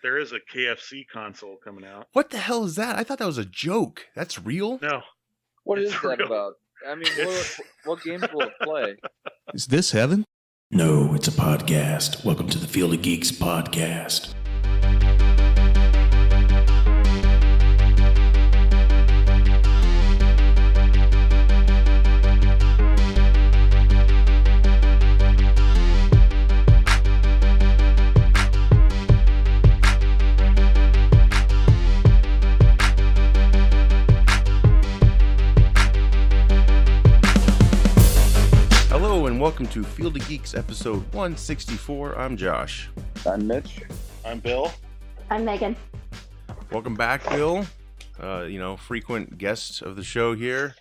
There is a KFC console coming out. What the hell is that? I thought that was a joke. That's real? No. What is It's that real. about? I mean, what games will it play? Is this heaven? No, it's a podcast. Welcome to the Field of Geeks podcast. Welcome to Field of Geeks episode 164. I'm Josh. I'm Mitch. I'm Bill. I'm Megan. Welcome back, Bill. Frequent guest of the show here.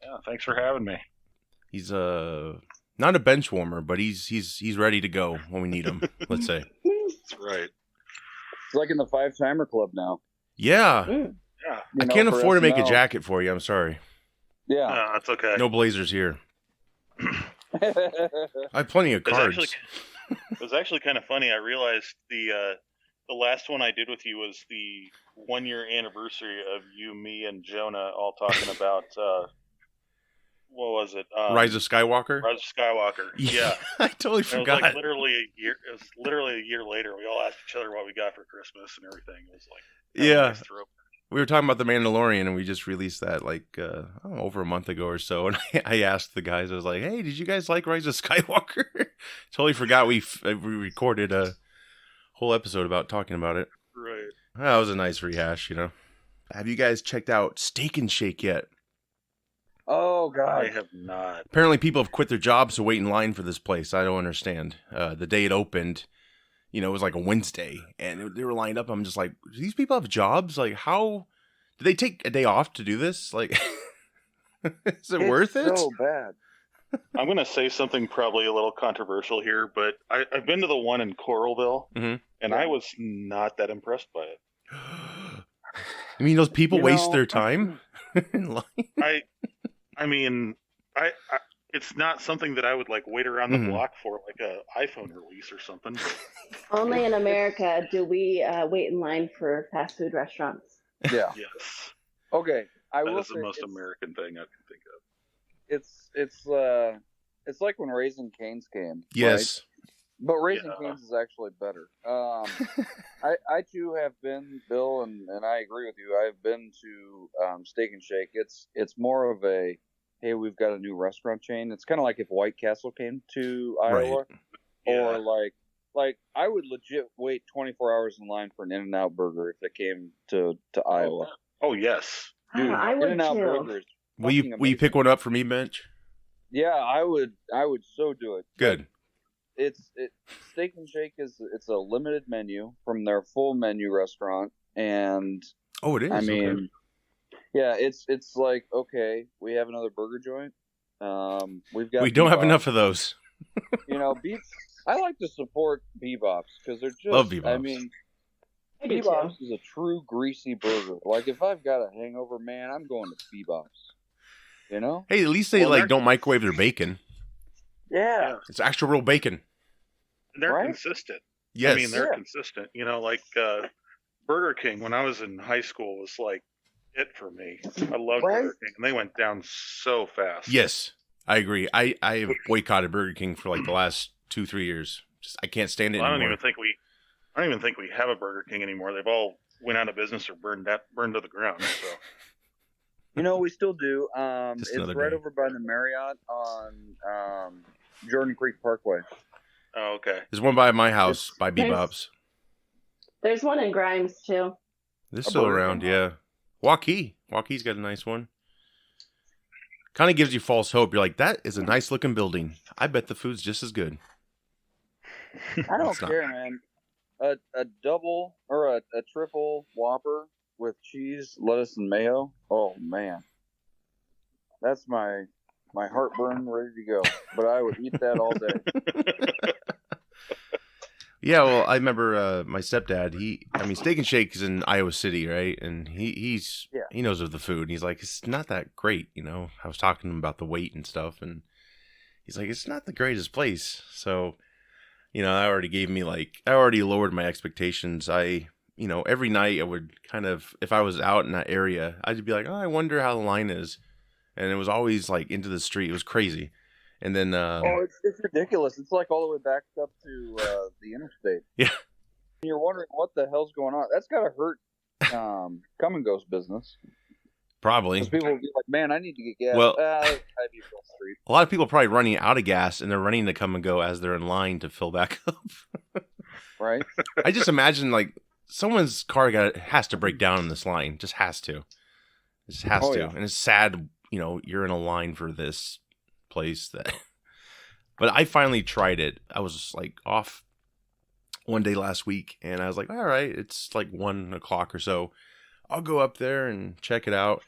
Yeah, thanks for having me. He's not a bench warmer, but he's ready to go when we need him. Let's say. That's right. It's like in the 5-timer club now. Yeah. Yeah. I can't afford to make a jacket for you. I'm sorry. Yeah. That's okay. No blazers here. I have plenty of cards. It was actually kind of funny. I realized the last one I did with you was the 1-year anniversary of you, me, and Jonah all talking about what was it? Rise of Skywalker. Rise of Skywalker. Yeah. I totally forgot. It was like literally a year. It was literally a year later. We all asked each other what we got for Christmas and everything. It was like yeah. Nice throw. We were talking about The Mandalorian, and we just released that over a month ago or so. And I asked the guys, I was like, "Hey, did you guys like Rise of Skywalker?" Totally forgot we recorded a whole episode about talking about it. Right. That was a nice rehash, you know. Have you guys checked out Steak and Shake yet? Oh God, I have not. Apparently, people have quit their jobs to wait in line for this place. I don't understand. The day it opened. You know, it was like a Wednesday, and they were lined up. I'm just like, do these people have jobs? Like, how do they take a day off to do this? Like, is it worth it? It's so bad. I'm going to say something probably a little controversial here, but I've been to the one in Coralville, and I was not that impressed by it. I mean, those people waste their time in line. I mean, it's not something that I would like wait around the block for, like a iPhone release or something. Only in America do we wait in line for fast food restaurants. Yeah. Yes. Okay. That is the most American thing I can think of. It's like when Raising Cane's came. Yes. Right? But Raising Cane's is actually better. I too have been, Bill, and I agree with you. I've been to Steak and Shake. It's more of a, hey, we've got a new restaurant chain. It's kind of like if White Castle came to Iowa, or like I would legit wait 24 hours in line for an In-N-Out burger if it came to Iowa. Oh yes, dude, I would In-N-Out too. burgers. Will you pick one up for me, Mitch? Yeah, I would so do it. Good. Steak and Shake it's a limited menu from their full menu restaurant, and it is. I mean. Okay. Yeah, it's like, okay, we have another burger joint. We don't have enough of those. I like to support Bebop's because they're just. Love Bebop's. I mean, Bebop's is a true greasy burger. Like if I've got a hangover, man, I'm going to Bebop's. You know? Hey, at least they don't microwave their bacon. Yeah, it's actual real bacon. They're consistent. Yes, I mean they're consistent. You know, like Burger King when I was in high school was like it for me. I loved Burger King, and they went down so fast. Yes, I agree. I have boycotted Burger King for like the last 2-3 years. Just I can't stand it anymore. I don't even think we have a Burger King anymore. They've all went out of business or burned to the ground. So. We still do. It's right over by the Marriott on Jordan Creek Parkway. Oh, okay. There's one by my house by Bebop's. There's one in Grimes too. They're still around, yeah. Waukee's got a nice one. Kind of gives you false hope. You're like, that is a nice looking building. I bet the food's just as good. I don't care, man. A double or a triple Whopper with cheese, lettuce, and mayo. Oh man, that's my heartburn ready to go. But I would eat that all day. Yeah, well, I remember my stepdad. Steak and Shake is in Iowa City, right? And he knows of the food. He's like, it's not that great, you know. I was talking to him about the weight and stuff, and he's like, it's not the greatest place. So I already lowered my expectations. Every night I would kind of, if I was out in that area, I'd be like, oh, I wonder how the line is. And it was always like into the street. It was crazy. And then, it's ridiculous. It's like all the way back up to the interstate. Yeah. You're wondering what the hell's going on. That's got to hurt come and go's business. Probably. Because people will be like, man, I need to get gas. Well, Street. A lot of people are probably running out of gas, and they're running to come and go as they're in line to fill back up. Right. I just imagine like someone's car has to break down in this line. Just has to. It just has to. Yeah. And it's sad, you're in a line for this place that. But I finally tried it. I was like off one day last week, and I was like, all right, it's like 1 o'clock or so. I'll go up there and check it out.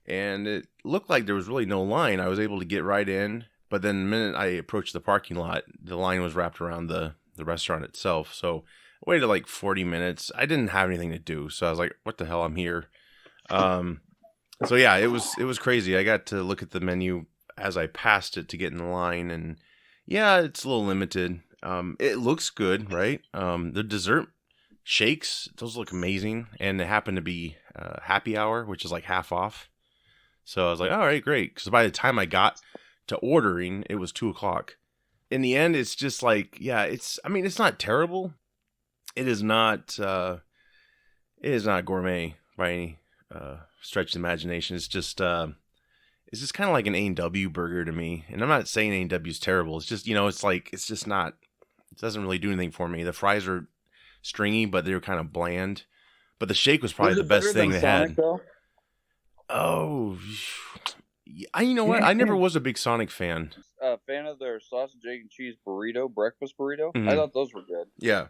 And it looked like there was really no line. I was able to get right in. But then the minute I approached the parking lot, the line was wrapped around the restaurant itself. So I waited like 40 minutes. I didn't have anything to do. So I was like, what the hell? I'm here. So yeah, it was crazy. I got to look at the menu as I passed it to get in the line. And yeah, it's a little limited. It looks good, right? The dessert shakes, those look amazing. And it happened to be happy hour, which is like half off. So I was like, all right, great. Because by the time I got to ordering, it was 2 o'clock. In the end, it's just like, yeah, it's not terrible. It is not gourmet by any stretch of the imagination. It's just kind of like an A&W burger to me. And I'm not saying A&W is terrible. It's just, it's just not, it doesn't really do anything for me. The fries are stringy, but they're kind of bland. But the shake was probably the best thing they had. Though? Oh, you know what? I never was a big Sonic fan. Fan of their sausage, egg, and cheese burrito, breakfast burrito. Mm-hmm. I thought those were good. Yeah.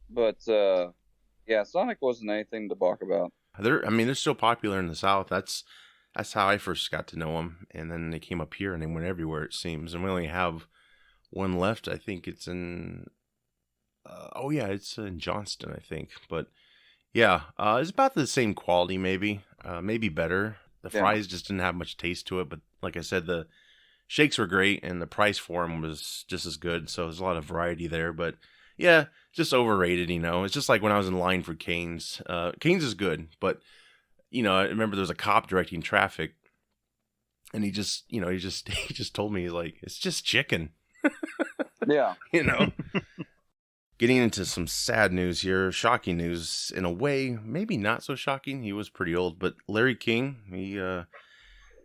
But, Sonic wasn't anything to balk about. They're still popular in the South. That's how I first got to know them. And then they came up here and they went everywhere, it seems. And we only have one left. I think it's in... it's in Johnston, I think. But, yeah, it's about the same quality, maybe. Maybe better. The fries just didn't have much taste to it. But, like I said, the shakes were great. And the price for them was just as good. So there's a lot of variety there. But, yeah, just overrated, It's just like when I was in line for Cane's. Cane's is good. But, I remember there was a cop directing traffic. And he just told me, like, it's just chicken. Yeah. Getting into some sad news here, shocking news in a way, maybe not so shocking. He was pretty old, but Larry King, he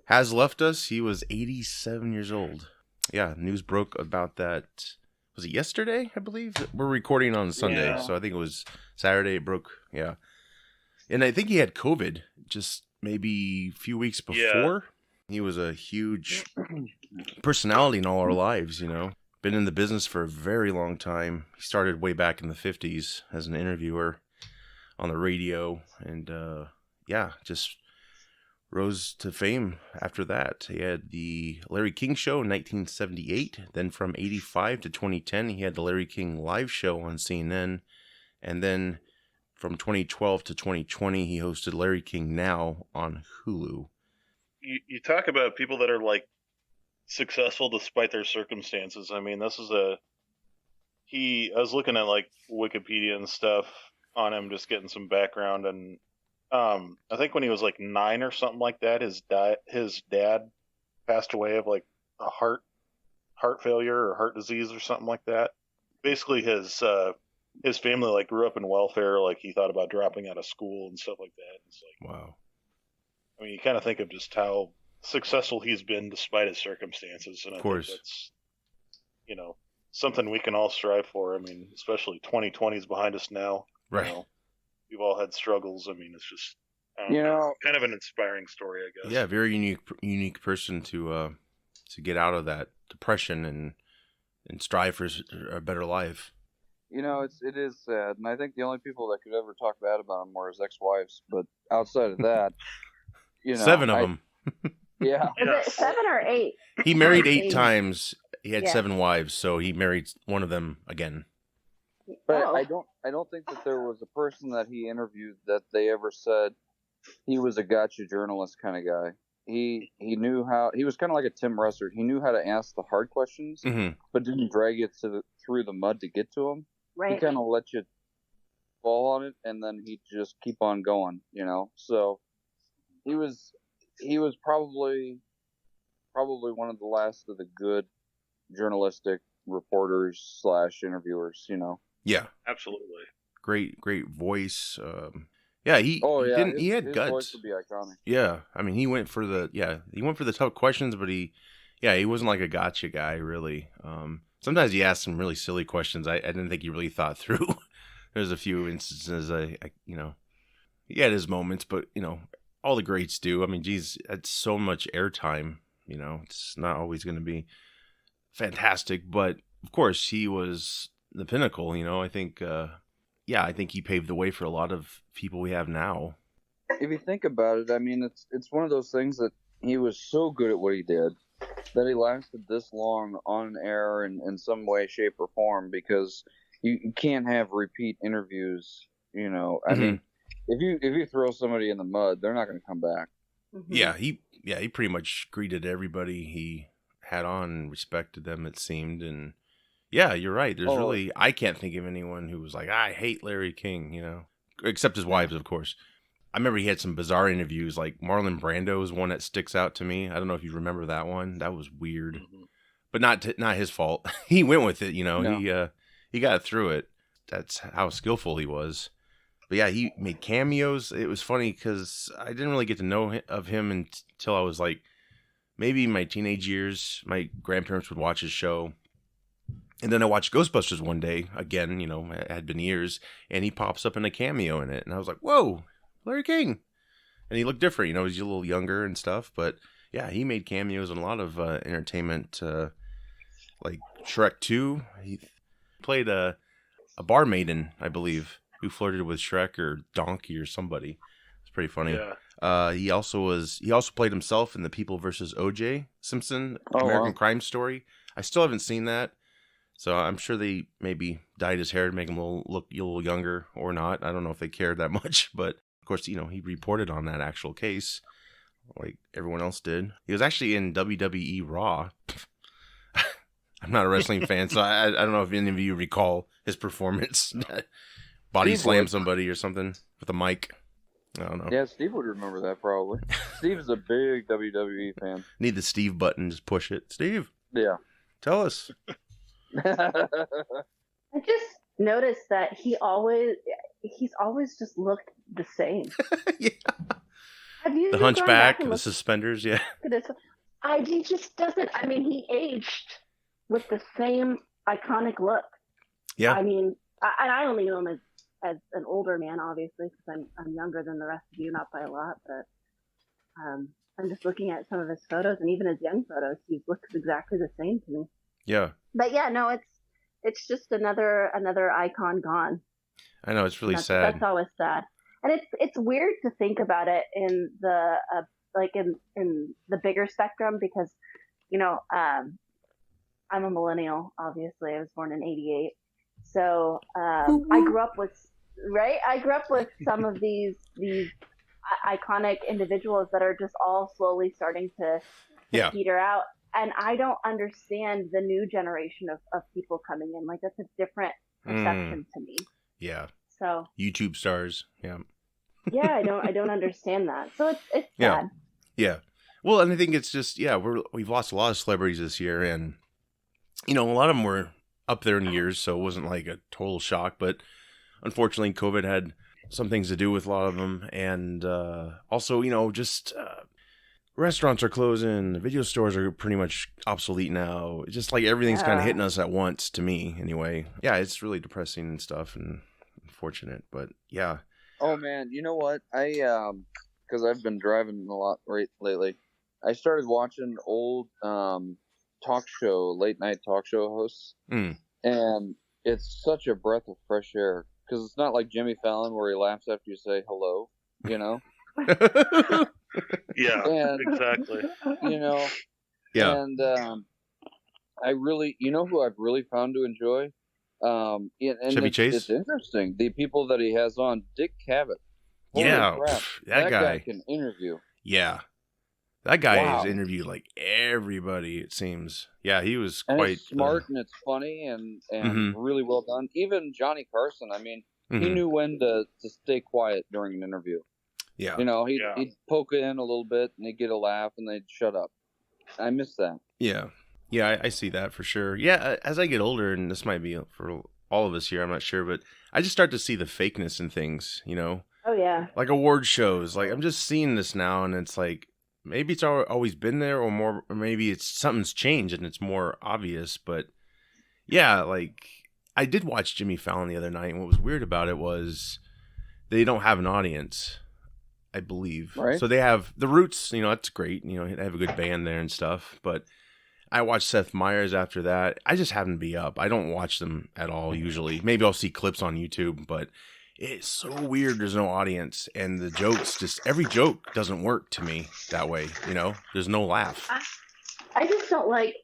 has left us. He was 87 years old. Yeah, news broke about that. Was it yesterday, I believe? We're recording on Sunday, so I think it was Saturday it broke. Yeah. And I think he had COVID just maybe a few weeks before. Yeah. He was a huge personality in all our lives, Been in the business for a very long time. He started way back in the 50s as an interviewer on the radio. And, just rose to fame after that. He had the Larry King Show in 1978. Then from 85 to 2010, he had the Larry King Live Show on CNN. And then from 2012 to 2020, he hosted Larry King Now on Hulu. You talk about people that are like successful despite their circumstances. I was looking at like Wikipedia and stuff on him, just getting some background, and I think when he was like 9 or something like that, his dad passed away of like a heart failure or heart disease or something like that. Basically his family like grew up in welfare, like he thought about dropping out of school and stuff like that. It's like, wow. You kind of think of just how successful he's been despite his circumstances, and I think that's something we can all strive for. Especially 2020 is behind us now. Right. We've all had struggles. It's just kind of an inspiring story, I guess. Yeah, very unique person to get out of that depression and strive for a better life. It is sad, and I think the only people that could ever talk bad about him were his ex-wives. But outside of that, 7 of them. Yeah. Was it 7 or 8? He married 8 times. He had 7 wives, so he married one of them again. But I don't think that there was a person that he interviewed that they ever said he was a gotcha journalist kind of guy. He knew how. He was kind of like a Tim Russert. He knew how to ask the hard questions, but didn't drag it to through the mud to get to him. Right. He kind of let you fall on it, and then he'd just keep on going, you know. So he was probably one of the last of the good journalistic reporters / interviewers, you know. Yeah, Absolutely. great voice. Yeah, he had his guts. voice would be iconic. Yeah, I mean, he went for the tough questions, but he wasn't like a gotcha guy, really. Sometimes he asked some really silly questions. I didn't think he really thought through. There's a few instances I he had his moments, but all the greats do. I mean, geez, it's so much airtime. It's not always going to be fantastic, but of course he was the pinnacle. I think. I think he paved the way for a lot of people we have now. If you think about it, I mean, it's one of those things that he was so good at what he did that he lasted this long on air in some way, shape, or form, because you can't have repeat interviews. I mean, if you throw somebody in the mud, they're not going to come back. Mm-hmm. Yeah, he pretty much greeted everybody he had on and respected them, it seemed, and. Yeah, you're right. I can't think of anyone who was like, I hate Larry King, except his wives, of course. I remember he had some bizarre interviews, like Marlon Brando is one that sticks out to me. I don't know if you remember that one. That was weird, but not his fault. He went with it, No. He got through it. That's how skillful he was. But yeah, he made cameos. It was funny because I didn't really get to know of him until I was like, maybe my teenage years. My grandparents would watch his show. And then I watched Ghostbusters one day, again, it had been years, and he pops up in a cameo in it. And I was like, whoa, Larry King. And he looked different, he's a little younger and stuff. But yeah, he made cameos in a lot of entertainment, like Shrek 2. He played a barmaiden, I believe, who flirted with Shrek or Donkey or somebody. It's pretty funny. Yeah. He also played himself in the People vs. O.J. Simpson American Crime Story. I still haven't seen that. So I'm sure they maybe dyed his hair to make him look a little younger or not. I don't know if they cared that much. But, of course, he reported on that actual case like everyone else did. He was actually in WWE Raw. I'm not a wrestling fan, so I don't know if any of you recall his performance. Body slam somebody or something with a mic. I don't know. Yeah, Steve would remember that probably. Steve's a big WWE fan. Need the Steve button. Just push it. Steve. Yeah. Tell us. I just noticed that he's always just looked the same. Yeah. Have you the hunchback, the suspenders, yeah. He just doesn't. I mean, he aged with the same iconic look. Yeah. I mean, I only know him as an older man, obviously, because I'm younger than the rest of you, not by a lot, but I'm just looking at some of his photos, and even his young photos, he looks exactly the same to me. Yeah. But yeah, no, it's just another icon gone. I know, it's really sad. That's always sad, and it's weird to think about it in the in the bigger spectrum, because I'm a millennial. Obviously, I was born in '88, so I grew up with some of these iconic individuals that are just all slowly starting to peter out. And I don't understand the new generation of people coming in. Like, that's a different perception to me. Yeah. So YouTube stars. Yeah. Yeah, I don't understand that. So it's sad. Yeah. Well, and I think it's just we've lost a lot of celebrities this year, and a lot of them were up there in years, so it wasn't like a total shock. But unfortunately, COVID had some things to do with a lot of them, and also just. Restaurants are closing. Video stores are pretty much obsolete now. It's just like everything's kind of hitting us at once, to me, anyway. Yeah, it's really depressing and stuff, and unfortunate, but yeah. Oh man, you know what? I because I've been driving a lot lately. I started watching old late night talk show hosts, and it's such a breath of fresh air, because it's not like Jimmy Fallon where he laughs after you say hello, Yeah, and, exactly. Yeah. And I really, who I've really found to enjoy, and Chevy Chase. It's interesting, the people that he has on. Dick Cavett. Holy crap. that guy can interview. Yeah. That guy has Wow. interviewed like everybody, it seems. Yeah, he was And quite it's smart and it's funny and Mhm. really well done. Even Johnny Carson, I mean, he Mhm. knew when to stay quiet during an interview. Yeah. You know, he'd, Yeah. he'd poke in a little bit and he'd get a laugh and they'd shut up. I miss that. Yeah. Yeah, I see that for sure. Yeah, as I get older, and this might be for all of us here, I'm not sure, but I just start to see the fakeness in things, you know? Oh yeah. Like award shows. Like I'm just seeing this now, and it's like maybe it's always been there, or more, or maybe it's something's changed and it's more obvious. But yeah, like I did watch Jimmy Fallon the other night, and what was weird about it was they don't have an audience, I believe. Right. So they have the Roots, you know, that's great. You know, they have a good band there and stuff. But I watched Seth Meyers after that. I just happen to be up. I don't watch them at all usually. Maybe I'll see clips on YouTube, but it's so weird there's no audience. And the jokes, just every joke doesn't work to me that way, you know? There's no laugh. I just don't like,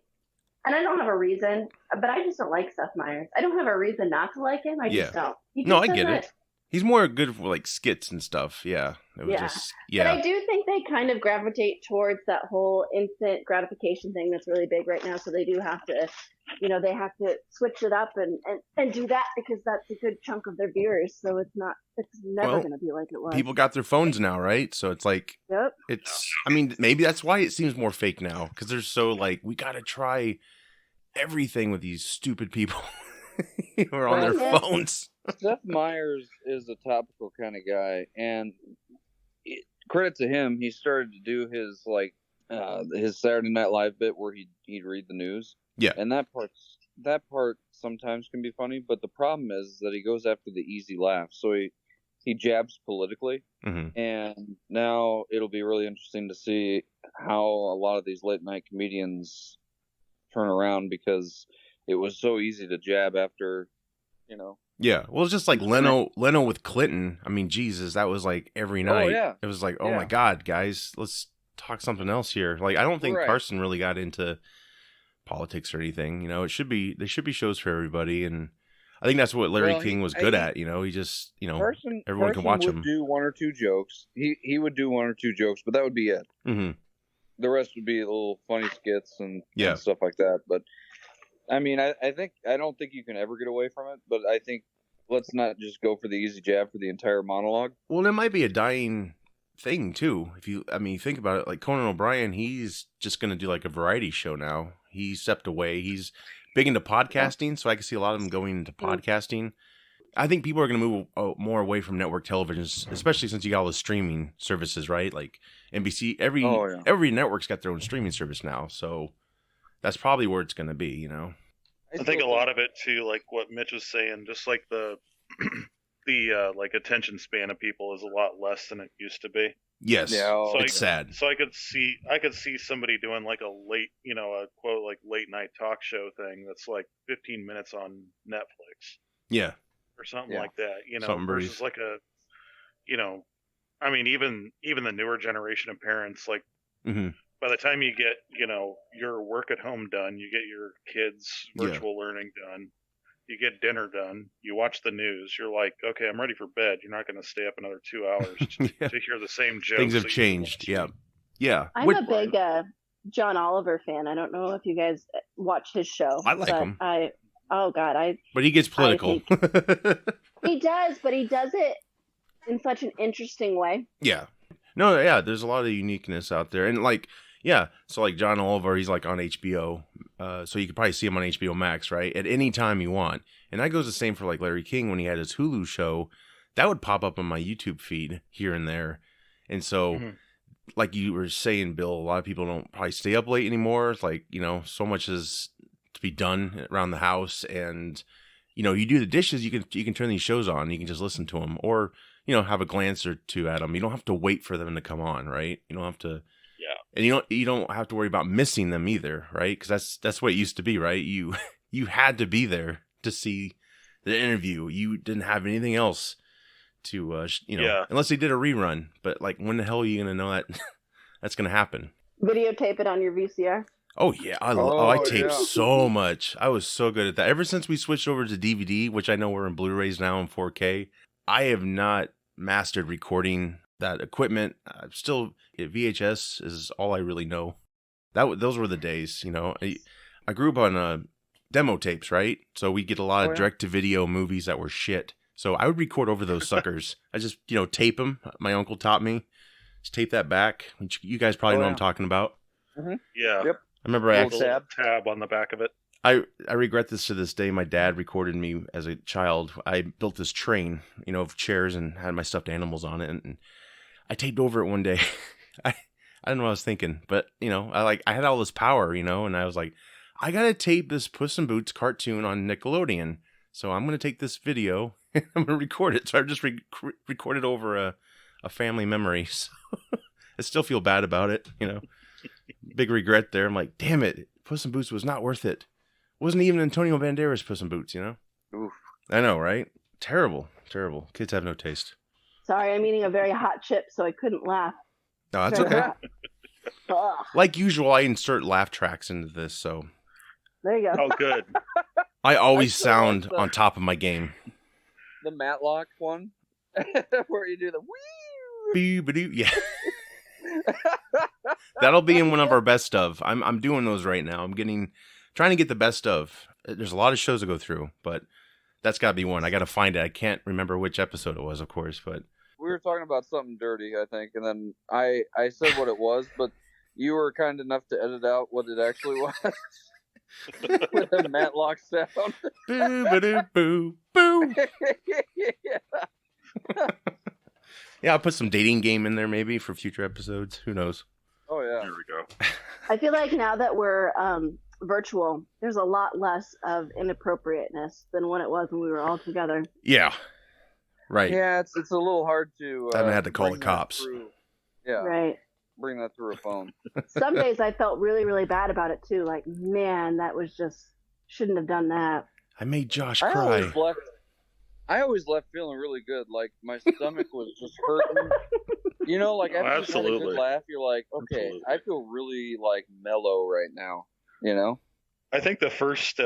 and I don't have a reason, but I just don't like Seth Meyers. I don't have a reason not to like him. I just don't. He No, just I get doesn't- it. He's more good for like skits and stuff. Yeah. It was Yeah. just, But yeah. I do think they kind of gravitate towards that whole instant gratification thing that's really big right now. So they do have to, you know, they have to switch it up and do that because that's a good chunk of their viewers. So it's never Well, going to be like it was. People got their phones now, right? So it's like, Yep. I mean, maybe that's why it seems more fake now, because they're so like, we got to try everything with these stupid people who are on their Yeah. phones. Seth Meyers is a topical kind of guy, and credit to him, he started to do his his Saturday Night Live bit where he'd read the news. Yeah. And that part sometimes can be funny, but the problem is that he goes after the easy laugh. So he jabs politically, Mm-hmm. and now it'll be really interesting to see how a lot of these late night comedians turn around, because it was so easy to jab after, you know. Yeah, well, it's just like Leno with Clinton. I mean, Jesus, that was like every night. yeah. It was like, oh Yeah. my God, guys, let's talk something else here. Like, I don't think Right. Carson really got into politics or anything. You know, there should be shows for everybody, and I think that's what Larry King was good at. You know, he just, you know, everyone can watch would him. do one or two jokes. He would do one or two jokes, but that would be it. Mm-hmm. The rest would be little funny skits and stuff like that. But I mean, I don't think you can ever get away from it. But I think let's not just go for the easy jab for the entire monologue. Well, it might be a dying thing too. If you, I mean, think about it. Like Conan O'Brien, he's just going to do like a variety show now. He stepped away. He's big into podcasting, so I can see a lot of them going into podcasting. I think people are going to move more away from network television, especially since you got all the streaming services, right? Like NBC, every network's got their own streaming service now, so that's probably where it's going to be, you know? I think a lot of it too, like what Mitch was saying, just like the like attention span of people is a lot less than it used to be. Yes, it's sad. So I could see somebody doing like a late, you know, a quote like late night talk show thing that's like 15 minutes on Netflix. Yeah. Or something like that, you know, something versus like a, you know, I mean, even the newer generation of parents, like by the time you get, you know, your work at home done, you get your kids' virtual learning done, you get dinner done, you watch the news, you're like, okay, I'm ready for bed. You're not going to stay up another 2 hours to hear the same jokes. Things have changed. Yeah. Yeah. I'm a big John Oliver fan. I don't know if you guys watch his show. I like him. But he gets political. He does, but he does it in such an interesting way. Yeah. No, yeah, there's a lot of uniqueness out there. And like, yeah, so like John Oliver, he's like on HBO. So you could probably see him on HBO Max, right? At any time you want. And that goes the same for like Larry King when he had his Hulu show. That would pop up on my YouTube feed here and there. And so, like you were saying, Bill, a lot of people don't probably stay up late anymore. It's like, you know, so much is to be done around the house. And, you know, you do the dishes, you can turn these shows on. You can just listen to them or, you know, have a glance or two at them. You don't have to wait for them to come on, right? You don't have to. Yeah. And you don't have to worry about missing them either, right? Because that's what it used to be, right? You had to be there to see the interview. You didn't have anything else to, you know, unless they did a rerun. But like, when the hell are you going to know that that's going to happen? Videotape it on your VCR. Oh yeah, I taped so much. I was so good at that. Ever since we switched over to DVD, which I know we're in Blu-rays now in 4K, I have not mastered recording that equipment. Still, VHS is all I really know. Those were the days, you know. I grew up on demo tapes, right? So we get a lot of direct-to-video movies that were shit. So I would record over those suckers. I just, tape them. My uncle taught me. Just tape that back. Which you guys probably know what I'm talking about. Mm-hmm. Yeah. Yep. I remember I actually tab on the back of it. I regret this to this day. My dad recorded me as a child. I built this train, of chairs and had my stuffed animals on it, and I taped over it one day. I don't know what I was thinking, but I had all this power, and I was like, I gotta tape this Puss in Boots cartoon on Nickelodeon. So I'm gonna take this video and I'm gonna record it. So I just recorded over a family memory. So I still feel bad about it, Big regret there. I'm like, damn it, Puss in Boots was not worth it. Wasn't even Antonio Banderas' Puss in Boots, Oof. I know, right? Terrible. Kids have no taste. Sorry, I'm eating a very hot chip, so I couldn't laugh. No, that's okay. Like usual, I insert laugh tracks into this, so. There you go. Oh, good. I always sound on top of my game. The Matlock one, where you do the wee. Yeah. That'll be in one of our best of. I'm doing those right now. I'm trying to get the best of. There's a lot of shows to go through, but that's got to be one. I got to find it. I can't remember which episode it was, of course, but we were talking about something dirty, I think, and then I said what it was, but you were kind enough to edit out what it actually was. With a Matlock sound. Boo. Yeah, I'll put some dating game in there maybe for future episodes. Who knows? Oh, yeah. There we go. I feel like now that we're virtual, there's a lot less of inappropriateness than when it was when we were all together. Yeah. Right. Yeah, it's a little hard to... I haven't had to call the cops. Yeah. Right. Bring that through a phone. Some days I felt really, really bad about it too. Like, man, that was just... Shouldn't have done that. I made Josh cry. I always left feeling really good. Like, my stomach was just hurting. After you had a good laugh, you're like, okay, absolutely. I feel really, mellow right now, I think the first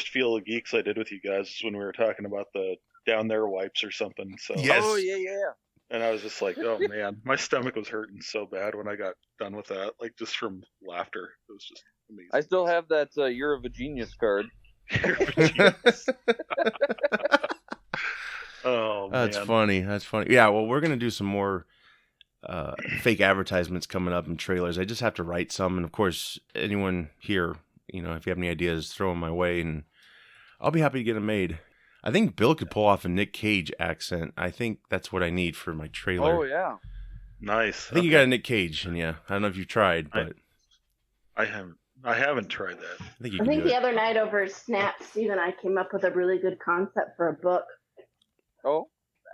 Field of Geeks I did with you guys is when we were talking about the down there wipes or something. So yes. Oh, yeah. And I was just like, oh, man, my stomach was hurting so bad when I got done with that, just from laughter. It was just amazing. I still have that You're a Genius card. You're a genius. Oh, man. That's funny. Yeah, well, we're going to do some more fake advertisements coming up and trailers. I just have to write some. And, of course, anyone here, if you have any ideas, throw them my way, and I'll be happy to get them made. I think Bill could pull off a Nick Cage accent. I think that's what I need for my trailer. Oh, yeah. Nice. I think you got a Nick Cage in you. I don't know if you've tried, but... I haven't tried that. I think the other night over Snap, Steve and I came up with a really good concept for a book. Oh?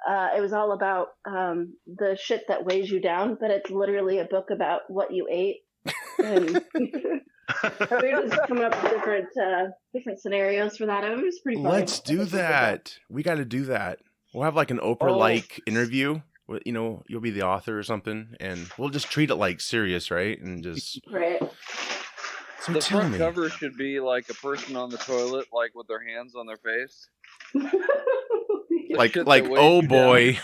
It was all about the shit that weighs you down, but it's literally a book about what you ate. And we were just coming up with different scenarios for that. It was pretty fun. Let's do that. We got to do that. We'll have an Oprah-like interview. You'll be the author or something, and we'll just treat it like serious, right? And just right. So the front cover should be a person on the toilet, with their hands on their face. Oh boy.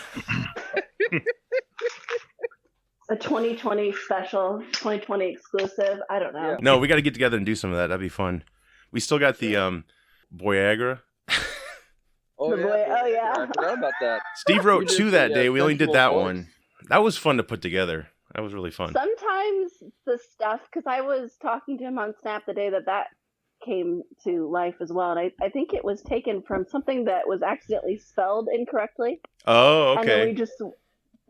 A 2020 special, 2020 exclusive. I don't know. Yeah. No, we got to get together and do some of that. That'd be fun. We still got the Boyagra. Oh yeah. I forgot about that. Steve wrote two that day. We only did that one. That was fun to put together. That was really fun. Sometimes the stuff, because I was talking to him on Snap the day that came to life as well, and I think it was taken from something that was accidentally spelled incorrectly. Oh, okay. And then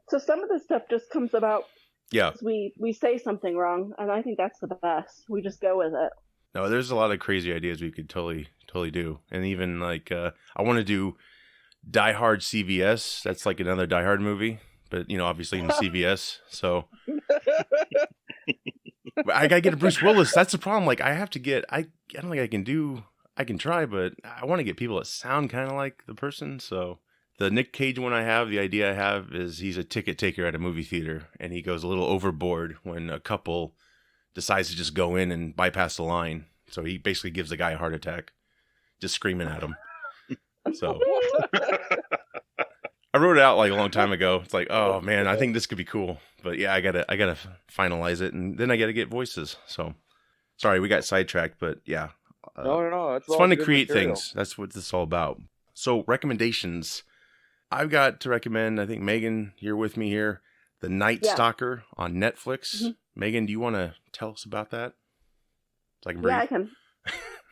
so some of the stuff just comes about. Yeah. We say something wrong, and I think that's the best. We just go with it. No, there's a lot of crazy ideas we could totally do, and even I want to do Die Hard CVS. That's another Die Hard movie, but obviously in CVS. So. But I gotta get a Bruce Willis. That's the problem. I have to get. I don't think I can do. I can try, but I want to get people that sound kind of like the person. So the Nick Cage one the idea I have is he's a ticket taker at a movie theater, and he goes a little overboard when a couple decides to just go in and bypass the line. So he basically gives the guy a heart attack, just screaming at him. So I wrote it out like a long time ago. It's like, oh man, I think this could be cool. But yeah, I gotta finalize it, and then I gotta get voices. So sorry, we got sidetracked, but yeah. No. It's fun to create things. That's what this is all about. So recommendations. I've got to recommend, I think Megan, you're with me here, The Night Stalker on Netflix. Mm-hmm. Megan, do you want to tell us about that? So I can breathe. Yeah, I can.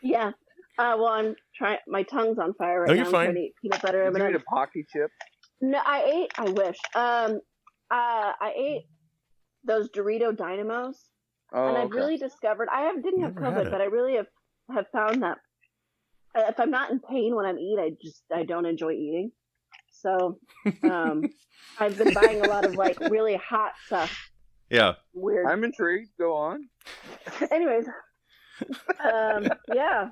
Yeah. Well, I'm trying. My tongue's on fire right now. You're fine. I'm trying to eat peanut butter. Did you eat a Pocky chip? No, I wish. I ate those Dorito Dynamos, and I've really discovered didn't have COVID, but I really have found that if I'm not in pain when I'm eating, I don't enjoy eating. So, I've been buying a lot of like really hot stuff. Yeah. Weird. I'm intrigued. Go on. Anyways, yeah.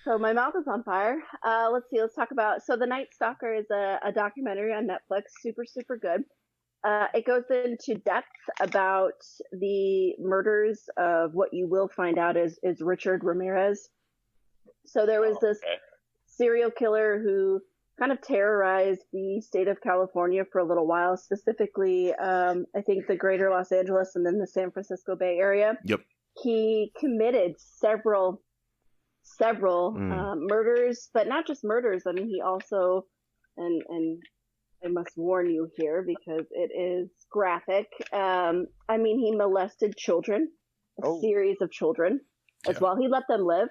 So my mouth is on fire. Let's see. Let's talk about. So The Night Stalker is a documentary on Netflix. Super, super good. It goes into depth about the murders of what you will find out is Richard Ramirez. So there was this serial killer who kind of terrorized the state of California for a little while, specifically, I think the greater Los Angeles and then the San Francisco Bay Area. Yep. He committed several murders, but not just murders. I mean, he also, and I must warn you here because it is graphic. I mean, he molested children, a series of children as well. He let them live.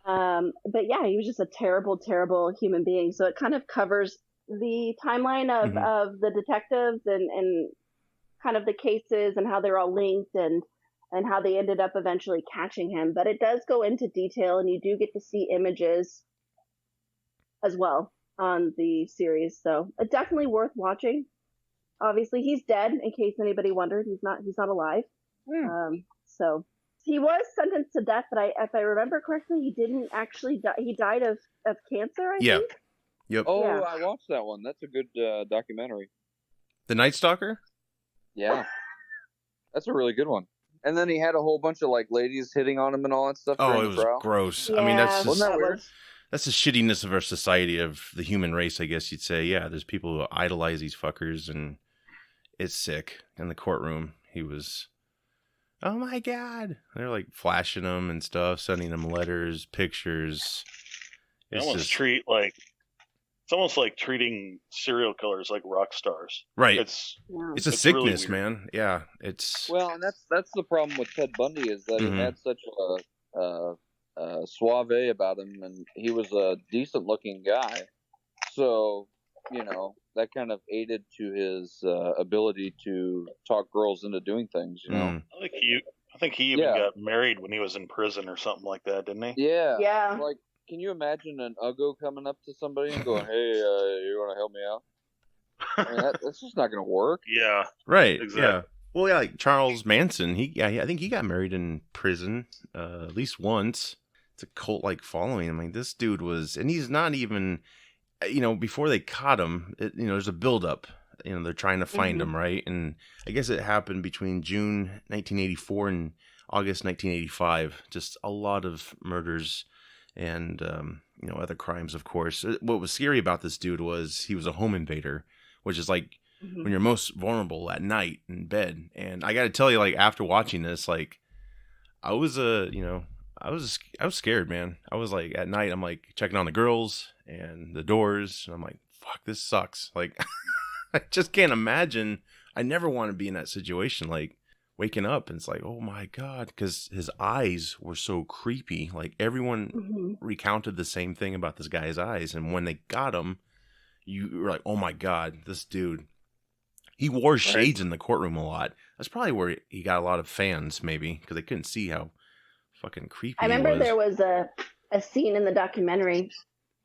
But yeah, he was just a terrible, terrible human being. So it kind of covers the timeline of the detectives and kind of the cases and how they're all linked and how they ended up eventually catching him. But it does go into detail, and you do get to see images as well on the series. So it's definitely worth watching. Obviously, he's dead, in case anybody wondered. He's not alive. So he was sentenced to death, but if I remember correctly, he didn't actually die. He died of cancer, I think. Yep. Oh, yeah. I watched that one. That's a good documentary. The Night Stalker? Yeah. That's a really good one. And then he had a whole bunch of like ladies hitting on him and all that stuff. Oh, it was gross. Yeah, I mean, that's just, wasn't that weird? That's the shittiness of our society, of the human race, I guess you'd say. Yeah, there's people who idolize these fuckers, and it's sick. In the courtroom, he was, oh my God. They're like flashing him and stuff, sending him letters, pictures. It's almost like treating serial killers like rock stars. Right. It's a sickness, really man. Yeah, it's... Well, and that's the problem with Ted Bundy, is that he had such a suave about him, and he was a decent-looking guy. So, that kind of aided to his ability to talk girls into doing things, I think he even got married when he was in prison or something like that, didn't he? Yeah. Yeah. Like, can you imagine an Uggo coming up to somebody and going, "Hey, you want to help me out?" I mean, that's just not going to work. Yeah. Right. Exactly. Yeah. Well, yeah, like Charles Manson. I think he got married in prison at least once. It's a cult-like following. I mean, this dude was, and he's not even, before they caught him. There's a buildup. They're trying to find him, right? And I guess it happened between June 1984 and August 1985. Just a lot of murders. And, other crimes, of course. What was scary about this dude was he was a home invader, which is like when you're most vulnerable at night in bed. And I got to tell you, like, after watching this, like, I was scared, man. I was like, at night, I'm like checking on the girls and the doors. And I'm like, fuck, this sucks. Like, I just can't imagine. I never want to be in that situation. Like, waking up and it's like, oh my God, because his eyes were so creepy. Like, everyone recounted the same thing about this guy's eyes. And when they got him, you were like, oh my God, this dude. He wore shades in the courtroom a lot. That's probably where he got a lot of fans, maybe, because they couldn't see how fucking creepy I remember he was. there was a scene in the documentary,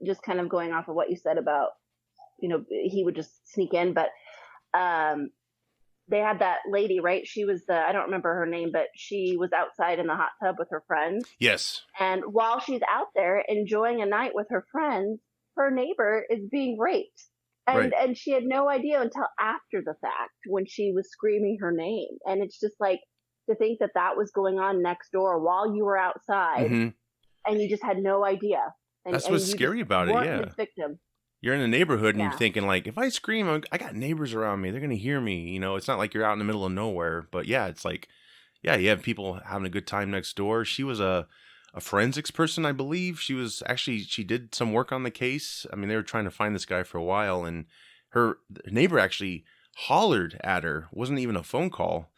just kind of going off of what you said about, he would just sneak in, but they had that lady, right? She was I don't remember her name, but she was outside in the hot tub with her friends. Yes. And while she's out there enjoying a night with her friends, her neighbor is being raped. And she had no idea until after the fact when she was screaming her name. And it's just like, to think that was going on next door while you were outside and you just had no idea. And that's what's scary about it, yeah. His victim. You're in a neighborhood and Yeah. you're thinking like, if I scream, I got neighbors around me. They're going to hear me. You know, it's not like you're out in the middle of nowhere, but yeah, it's like, yeah, you have people having a good time next door. She was a forensics person, I believe. She did some work on the case. I mean, they were trying to find this guy for a while, and her neighbor actually hollered at her. It wasn't even a phone call.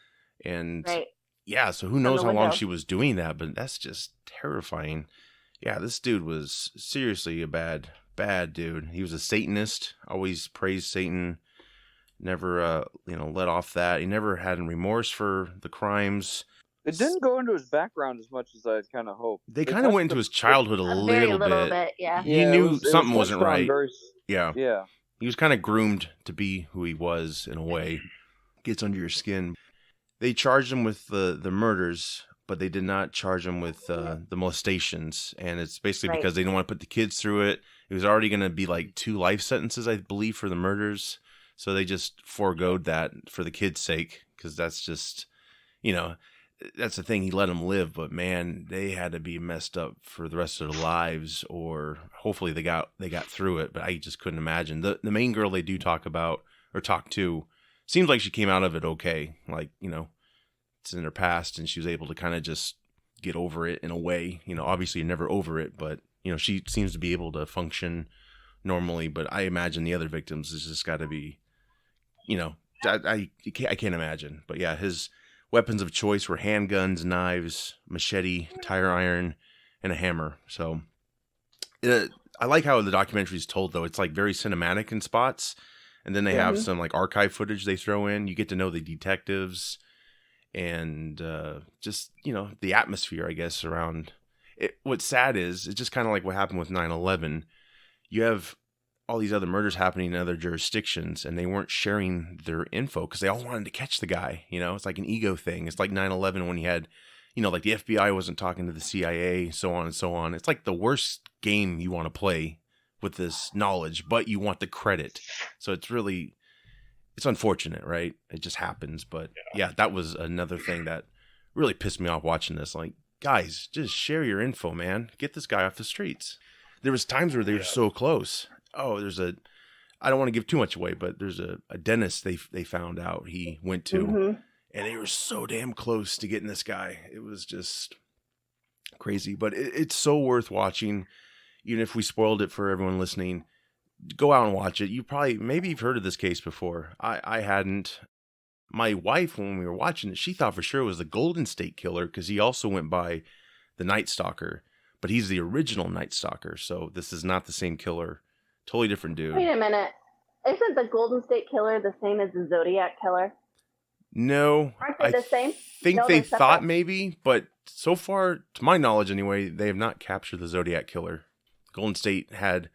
And Right. yeah, so who From knows the how long window. she was doing that, but that's just terrifying. Yeah, this dude was seriously a bad dude. He was a Satanist, always praised Satan, never let off that. He never had any remorse for the crimes. It didn't go into his background as much as I kind of hoped. They kind of went into his childhood a very little little bit. bit, yeah. He knew it something touched wasn't on right. Yeah. He was kind of groomed to be who he was in a way. Gets under your skin. They charged him with the murders, but they did not charge him with the molestations. And it's basically Right. because they didn't want to put the kids through it. It was already going to be like 2 life sentences, I believe, for the murders. So they just foregoed that for the kids' sake, because that's just, that's the thing. He let them live, but man, they had to be messed up for the rest of their lives, or hopefully they got through it. But I just couldn't imagine. The main girl they do talk to seems like she came out of it okay. Like, it's in her past and she was able to kind of just get over it in a way. Obviously you're never over it, but she seems to be able to function normally. But I imagine the other victims has just got to be, I can't imagine. But yeah, his weapons of choice were handguns, knives, machete, tire iron, and a hammer. So I like how the documentary is told, though. It's like very cinematic in spots. And then they have some like archive footage they throw in. You get to know the detectives and just, the atmosphere, I guess, around it. What's sad is it's just kind of like what happened with 9/11. You have all these other murders happening in other jurisdictions, and they weren't sharing their info because they all wanted to catch the guy. It's like an ego thing. It's like 9/11 when you had, like the FBI wasn't talking to the CIA, so on and so on. It's like the worst game you want to play with this knowledge, but you want the credit. So it's unfortunate, right? It just happens. But yeah, that was another thing that really pissed me off watching this. Like, guys, just share your info, man. Get this guy off the streets. There was times where they were so close. Oh, I don't want to give too much away, but there's a dentist they found out he went to, and they were so damn close to getting this guy. It was just crazy, but it's so worth watching. Even if we spoiled it for everyone listening, go out and watch it. Maybe you've heard of this case before. I hadn't. My wife, when we were watching it, she thought for sure it was the Golden State Killer because he also went by the Night Stalker, but he's the original Night Stalker. So this is not the same killer. Totally different dude. Wait a minute. Isn't the Golden State Killer the same as the Zodiac Killer? No. Aren't they the same? I think No, they they're thought separate? maybe, but so far, to my knowledge anyway, they have not captured the Zodiac Killer. Golden State had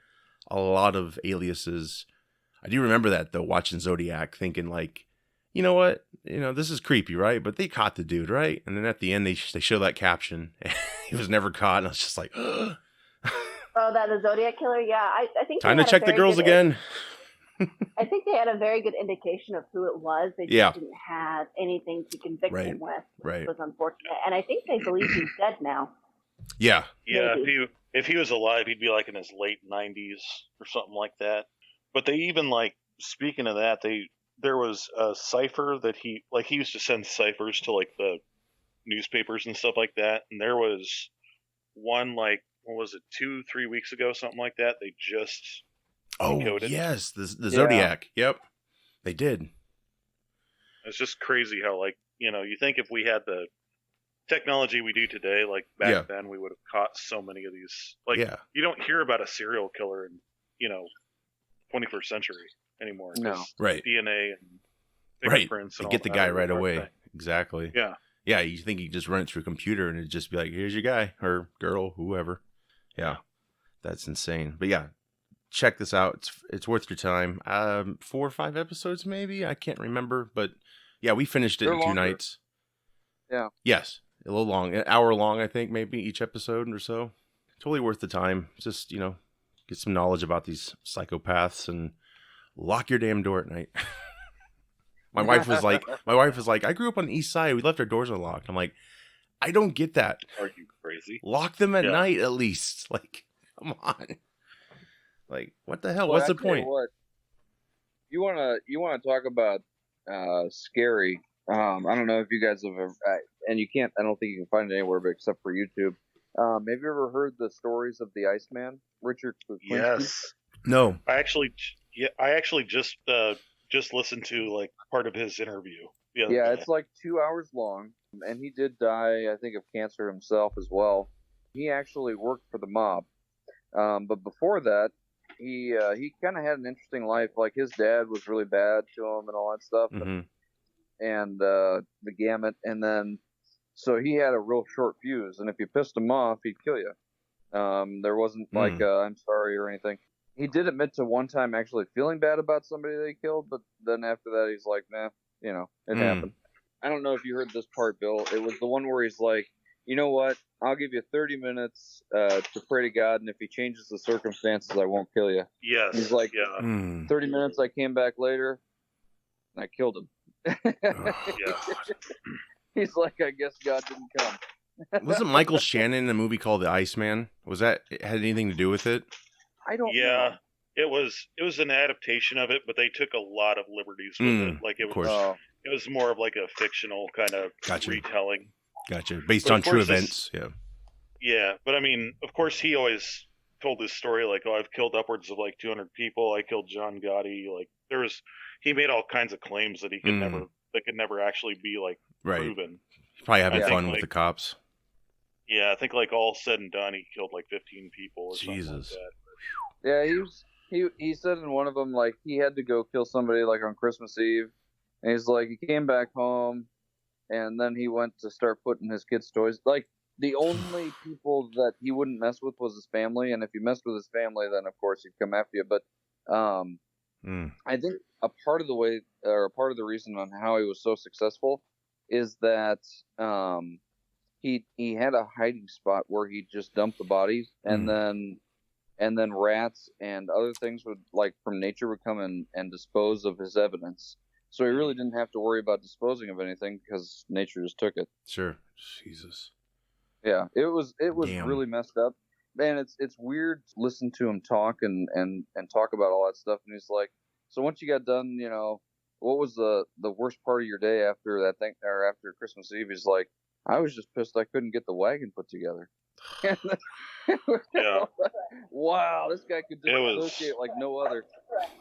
a lot of aliases. I do remember that, though, watching Zodiac, thinking like, you know what? This is creepy, right? But they caught the dude, right? And then at the end, they show that caption. He was never caught, and I was just like, Oh, that the Zodiac Killer? Yeah, I think time they to had a check the very girls good- again. I think they had a very good indication of who it was. They just didn't have anything to convict him with. Right. It was unfortunate. And I think they believe he's dead now. Yeah. Yeah, Maybe. if he was alive, he'd be like in his late 90s or something like that. But they even, like, speaking of that, there was a cipher that he used to send ciphers to, like, the newspapers and stuff like that. And there was one, like, what was it, 2-3 weeks ago, something like that. They just decoded. Yes, the Zodiac. Yep, they did. It's just crazy how, like, you think if we had the technology we do today, like back then, we would have caught so many of these. Like, you don't hear about a serial killer in 21st century anymore. No, right? DNA and fingerprints and They get the guy right away. Thing. Exactly. Yeah. You think you just run it through a computer and it'd just be like, here's your guy or girl, whoever. Yeah, that's insane. But yeah, check this out. It's worth your time. 4 or 5 episodes, maybe. I can't remember, but yeah, we finished it in 2 nights. Yeah. Yes, a little long, an hour long, I think, maybe each episode or so. Totally worth the time. Just get some knowledge about these psychopaths and lock your damn door at night. My wife was like, I grew up on the east side. We left our doors unlocked. I'm like, I don't get that. Are you crazy? Lock them at night at least. Like, come on. Like, what the hell? Well, What's I the tell you point? what, you wanna talk about scary. I don't know if you guys have ever, and you can't. I don't think you can find it anywhere, but except for YouTube. Have you ever heard the stories of the Iceman, Richard Klinski? Yes. No. I actually just listened to like part of his interview the other Yeah, day. it's like 2 hours long, and he did die, I think, of cancer himself as well. He actually worked for the mob, but before that, he kind of had an interesting life. Like his dad was really bad to him and all that stuff, Mm-hmm. and the gamut, and then so he had a real short fuse, and if you pissed him off, he'd kill you. There wasn't like I'm sorry or anything. He did admit to one time actually feeling bad about somebody they killed, but then after that he's like, nah, it happened. I don't know if you heard this part, Bill. It was the one where he's like, you know what? I'll give you 30 minutes to pray to God, and if he changes the circumstances, I won't kill you. Yes. He's like, yeah. 30 minutes, I came back later, and I killed him. Yeah. He's like, I guess God didn't come. Wasn't Michael Shannon in a movie called The Iceman? Was that had anything to do with it? I don't know. Yeah. It was an adaptation of it, but they took a lot of liberties with it. Like it of was course. it was more of like a fictional kind of Gotcha. retelling. Gotcha. Based But on of true course this- events. Yeah. Yeah, but I mean, of course, he always told this story like, "Oh, I've killed upwards of like 200 people. I killed John Gotti." Like, he made all kinds of claims that he could never actually be like Right. proven. Probably having I think, fun with like- the cops. Yeah, I think like all said and done, he killed like 15 people or Jesus. something like that. Yeah, he said in one of them, like, he had to go kill somebody, like, on Christmas Eve. And he's like, he came back home, and then he went to start putting his kids' toys. Like, the only people that he wouldn't mess with was his family, and if you messed with his family, then, of course, he'd come after you. But I think a part of the way, or a part of the reason on how he was so successful is that he had a hiding spot where he just dumped the bodies, and then rats and other things would, like, from nature would come and dispose of his evidence. So he really didn't have to worry about disposing of anything because nature just took it. Sure. Jesus. Yeah, it was Damn. really messed up. Man, it's weird to listen to him talk and talk about all that stuff. And he's like, so once you got done, what was the worst part of your day after that thing, or after Christmas Eve? He's like, I was just pissed I couldn't get the wagon put together. Yeah. Wow, this guy could dissociate like no other.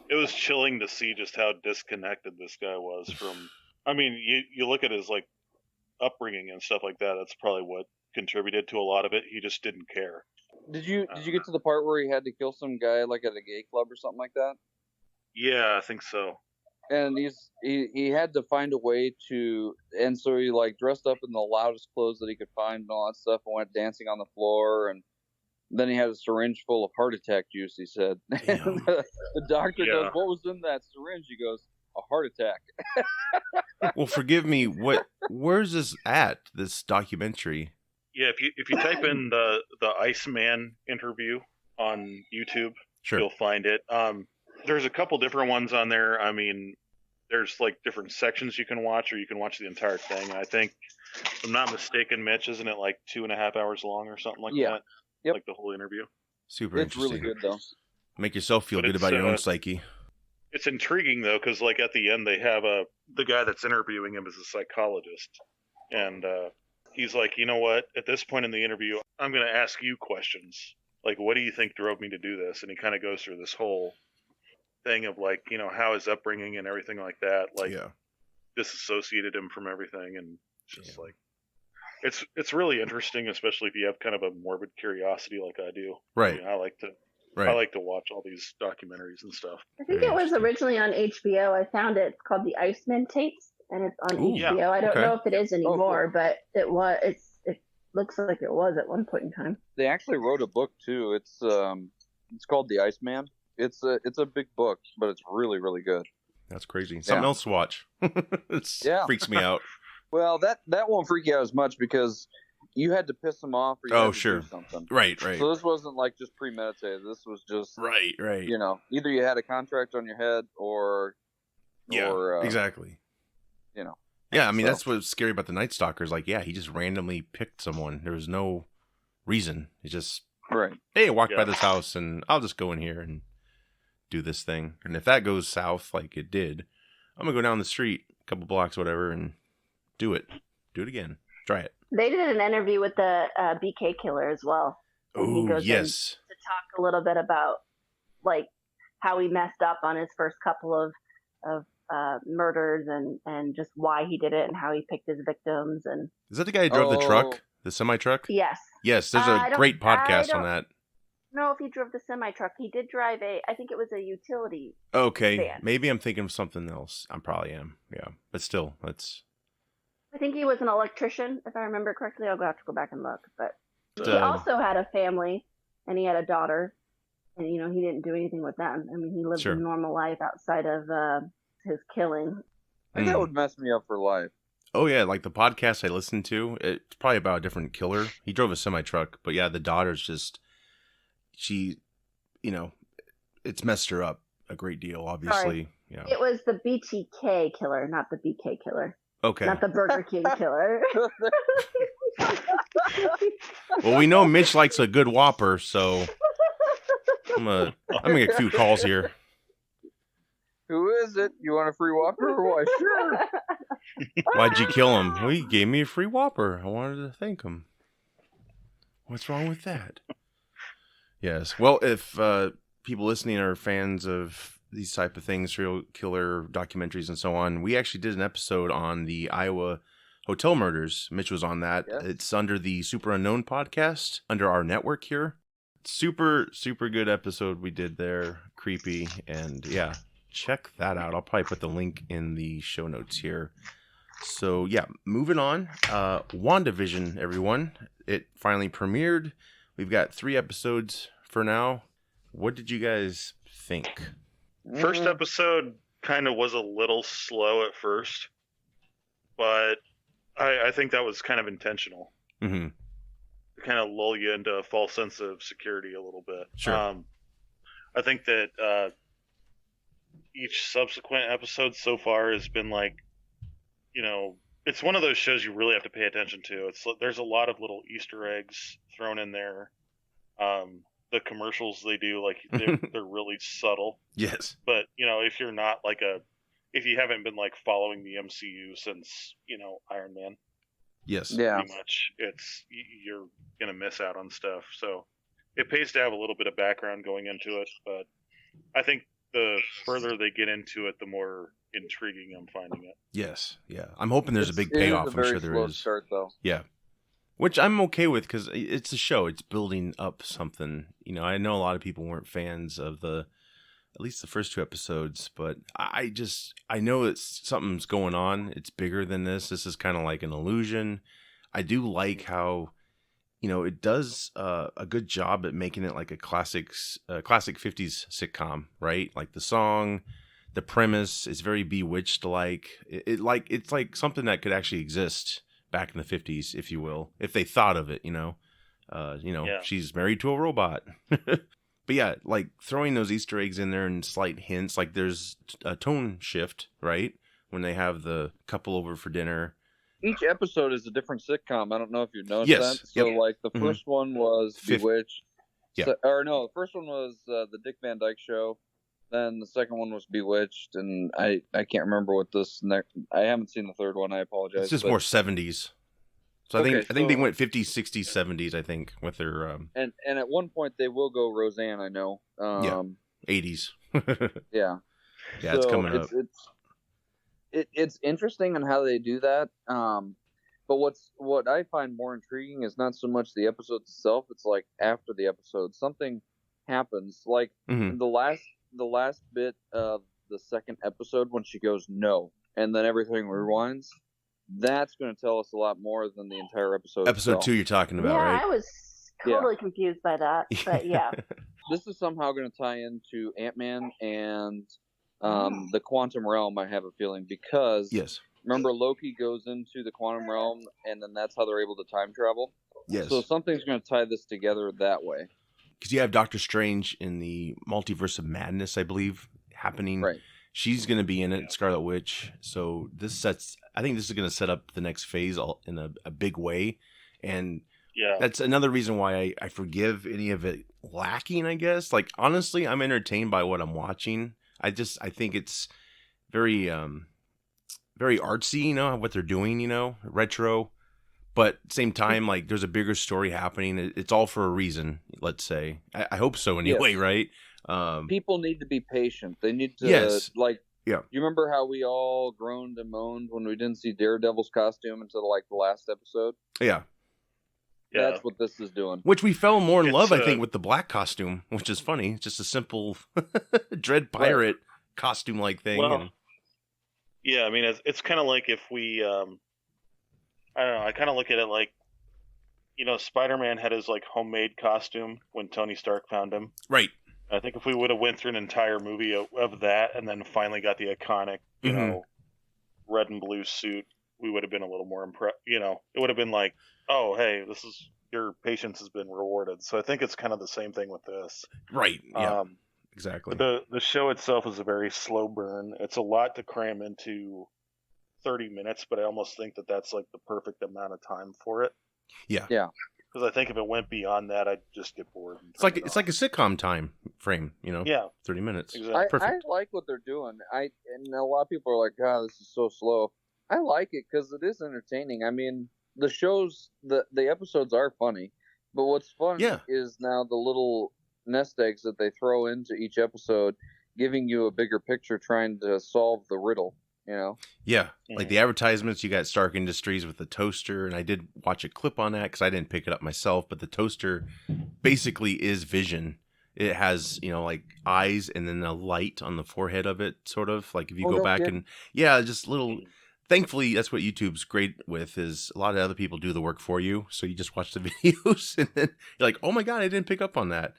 It was chilling to see just how disconnected this guy was from. I mean, you look at his like upbringing and stuff like that. That's probably what contributed to a lot of it. He just didn't care. Did you get to the part where he had to kill some guy like at a gay club or something like that? Yeah, I think so. And he had to find a way to, and so he like dressed up in the loudest clothes that he could find and all that stuff, and went dancing on the floor, and then he had a syringe full of heart attack juice. He said, and the doctor goes, "What was in that syringe?" He goes, "A heart attack." Well, forgive me. Where's this at? This documentary? Yeah, if you type in the Iceman interview on YouTube, Sure. you'll find it. There's a couple different ones on there. I mean, there's like different sections you can watch, or you can watch the entire thing. I think, if I'm not mistaken, Mitch, isn't it like 2.5 hours long or something like that? Yep. Like the whole interview. Super It's interesting. really good though. Make yourself feel But good it's, about your own psyche. It's intriguing though, because like at the end they have the guy that's interviewing him is a psychologist, and he's like, you know what? At this point in the interview, I'm going to ask you questions. Like, what do you think drove me to do this? And he kind of goes through this whole thing of like, how his upbringing and everything like that, like disassociated him from everything, and just like it's really interesting, especially if you have kind of a morbid curiosity like I do. Right. I mean, I like to watch all these documentaries and stuff. I think it was originally on HBO. I found it. It's called The Iceman Tapes, and it's on HBO. Yeah. I don't know if it is anymore, cool. but it was. It looks like it was at one point in time. They actually wrote a book too. It's called The Iceman. It's a big book, but it's really, really good. That's crazy. Something else to watch. Freaks me out. Well, that won't freak you out as much because you had to piss them off or you had to do something. Right. So this wasn't like just premeditated. This was just right. Either you had a contract on your head or exactly. Yeah, I mean that's what's scary about the Night Stalker is like, he just randomly picked someone. There was no reason. He just hey, I walked by this house and I'll just go in here and do this thing. And if that goes south like it did, I'm going to go down the street, a couple blocks, whatever, and do it. Do it again. Try it. They did an interview with the BK killer as well. Oh, yes. To talk a little bit about like how he messed up on his first couple of murders and just why he did it and how he picked his victims. And is that the guy who drove the truck, the semi truck? Yes. Yes, there's a great podcast on that. No, if he drove the semi truck, he did drive I think it was a utility. Okay, van. Maybe I'm thinking of something else. I probably am. Yeah, but still, that's. I think he was an electrician, if I remember correctly. I'll have to go back and look. But he also had a family, and he had a daughter, and he didn't do anything with them. I mean, he lived a normal life outside of his killing. That would mess me up for life. Oh yeah, like the podcast I listened to, it's probably about a different killer. He drove a semi truck, but yeah, the daughter's just, she, it's messed her up a great deal. Obviously, Sorry. Yeah. It was the BTK killer, not the BK killer. Okay. Not the Burger King killer. Well, we know Mitch likes a good Whopper, so I'm gonna get a few calls here. Who is it? You want a free Whopper or what? Sure. Why'd you kill him? Well, he gave me a free Whopper. I wanted to thank him. What's wrong with that? Yes. Well, if people listening are fans of these type of things, serial killer documentaries and so on, we actually did an episode on the Iowa hotel murders. Mitch was on that. Yes. It's under the Super Unknown podcast, under our network here. Super, super good episode we did there. Creepy. And yeah, check that out. I'll probably put the link in the show notes here. So yeah, moving on. WandaVision, everyone. It finally premiered. We've got 3 episodes for now. What did you guys think? First episode kind of was a little slow at first, but I think that was kind of intentional. Mm-hmm. To kind of lull you into a false sense of security a little bit. Sure. I think that each subsequent episode so far has been like, it's one of those shows you really have to pay attention to. There's a lot of little Easter eggs thrown in there. The commercials they do, like they're really subtle. Yes. But if you're not if you haven't been like following the MCU since Iron Man, yes, pretty much, you're gonna miss out on stuff. So it pays to have a little bit of background going into it. But I think the further they get into it, the more intriguing I'm finding it. Yes, yeah. I'm hoping there's a big payoff. I'm sure there is. Start, though. Yeah. Which I'm okay with because it's a show. It's building up something. I know a lot of people weren't fans of at least the first 2 episodes, but I know it's something's going on. It's bigger than this. This is kind of like an illusion. I do like how, it does a good job at making it like a classic 50s sitcom, right? Like the song, the premise is very Bewitched-like. It's like something that could actually exist back in the 50s, if you will, if they thought of it, She's married to a robot. But yeah, like throwing those Easter eggs in there and slight hints, like there's a tone shift, right? When they have the couple over for dinner. Each episode is a different sitcom. I don't know if you noticed that. So like the first one was Bewitched. Yeah. The first one was the Dick Van Dyke Show. Then the second one was Bewitched, and I can't remember what this next. I haven't seen the third one. I apologize. It's just more 70s. So I think they went 50s, 60s, 70s. I think with their and at one point they will go Roseanne. I know. 80s. Yeah. Yeah, it's coming up. It's interesting on how they do that. But what I find more intriguing is not so much the episode itself. It's like after the episode, something happens. Like the last bit of the second episode when she goes no, and then everything rewinds. That's going to tell us a lot more than the entire episode. Episode 2 you're talking about, right? Yeah, I was totally confused by that, but yeah. This is somehow going to tie into Ant-Man and the Quantum Realm, I have a feeling, because remember Loki goes into the Quantum Realm, and then that's how they're able to time travel? Yes. So something's going to tie this together that way. Because you have Doctor Strange in the Multiverse of Madness, I believe, happening. Right. She's going to be in it, Scarlet Witch. So I think this is going to set up the next phase in a big way. And Yeah. That's another reason why I forgive any of it lacking, I guess. Like, honestly, I'm entertained by what I'm watching. I think it's very, very artsy, you know, what they're doing, you know, retro. But at the same time, like, there's a bigger story happening. It's all for a reason, let's say. I hope so anyway, Yes. right? People need to be patient. They need to, Yes. like, Yeah. you remember how we all groaned and moaned when we didn't see Daredevil's costume until, like, the last episode? Yeah. Yeah. That's what this is doing. Which we fell more in It's, love, I think, with the black costume, which is funny. It's just a simple Dread Pirate costume-like thing. Well, yeah, I mean, it's kind of like if we, I don't know, I kind of look at it like, you know, Spider-Man had his, like, homemade costume when Tony Stark found him. Right. I think if we would have went through an entire movie of that and then finally got the iconic, you know, red and blue suit, we would have been a little more impressed. You know, it would have been like, oh, hey, this is, your patience has been rewarded. So I think it's kind of the same thing with this. Right. Yeah. Exactly. The show itself is a very slow burn. It's a lot to cram into 30 minutes, but I almost think that that's like the perfect amount of time for it. Yeah. Yeah. Because I think if it went beyond that, I'd just get bored. It's like a sitcom time frame, you know. Yeah. 30 minutes. Exactly. Perfect. I like what they're doing. And a lot of people are like, "God, this is so slow." I like it because it is entertaining. I mean, the episodes are funny, but what's fun is now the little nest eggs that they throw into each episode, giving you a bigger picture, trying to solve the riddle. You know? Yeah, like the advertisements. You got Stark Industries with the toaster, and I did watch a clip on that because I didn't pick it up myself. But the toaster basically is Vision. It has, you know, like eyes and then a light on the forehead of it, sort of like if you go back and just little. Thankfully, that's what YouTube's great with, is a lot of other people do the work for you. So you just watch the videos and then you're like, oh my God, I didn't pick up on that.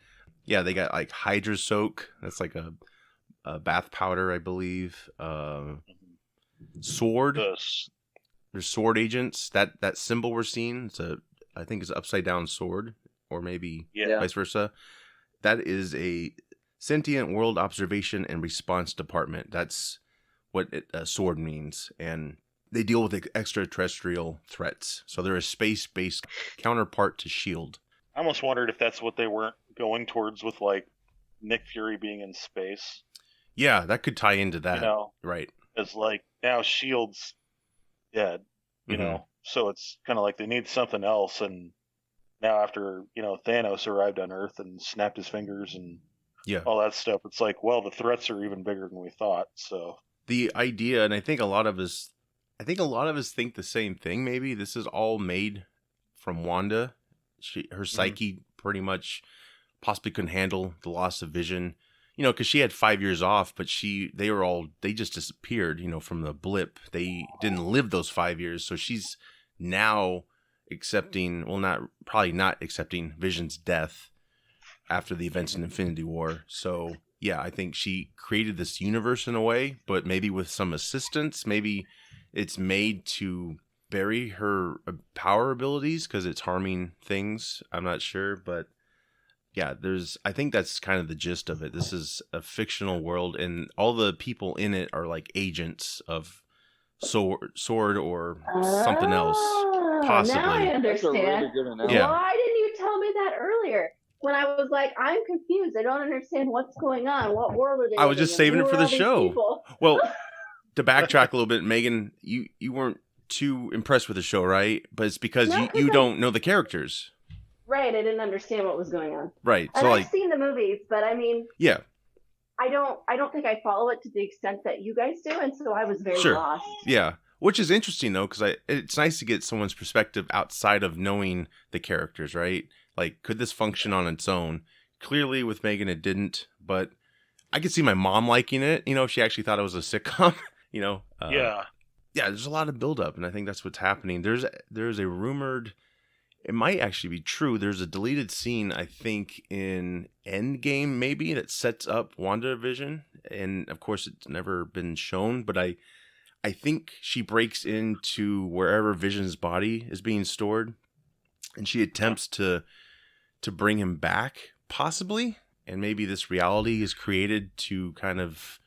Yeah, they got like Hydra Soak. That's like a bath powder, I believe. Sword. There's sword agents. That symbol we're seeing, I think it's an upside down sword, or maybe vice versa. That is a sentient world observation and response department. That's what a sword means. And they deal with extraterrestrial threats. So they're a space-based counterpart to S.H.I.E.L.D. I almost wondered if that's what they weren't going towards with, like, Nick Fury being in space. Yeah, that could tie into that. You know, right. It's like, now S.H.I.E.L.D's dead, you know? So it's kind of like they need something else. And now after, you know, Thanos arrived on Earth and snapped his fingers and all that stuff, it's like, well, the threats are even bigger than we thought, so... The idea, and I think a lot of us think the same thing. Maybe this is all made from Wanda. Her psyche pretty much possibly couldn't handle the loss of Vision, you know, because she had 5 years off, but they just disappeared, you know, from the blip. They didn't live those 5 years, so she's now probably not accepting Vision's death after the events in Infinity War. So. Yeah, I think she created this universe in a way, but maybe with some assistance. Maybe it's made to bury her power abilities because it's harming things. I'm not sure, but yeah, I think that's kind of the gist of it. This is a fictional world, and all the people in it are like agents of sword or something else, possibly. Now I understand. That's a really good analogy. Yeah. Why didn't you tell me that earlier? When I was like, I'm confused. I don't understand what's going on. What world are they? I was just saving it for the show. People? Well, to backtrack a little bit, Megan, you weren't too impressed with the show, right? But it's because you don't know the characters. Right, I didn't understand what was going on. Right. And I've seen the movies, but I mean, I don't think I follow it to the extent that you guys do, and so I was very lost. Yeah. Which is interesting though, because it's nice to get someone's perspective outside of knowing the characters, right? Like, could this function on its own? Clearly, with Megan, it didn't. But I could see my mom liking it. You know, if she actually thought it was a sitcom. You know. Yeah. There's a lot of buildup, and I think that's what's happening. There's a rumored. It might actually be true. There's a deleted scene, I think, in Endgame, maybe, that sets up WandaVision, and of course, it's never been shown. But I think she breaks into wherever Vision's body is being stored, and she attempts to bring him back, possibly. And maybe this reality is created to kind of,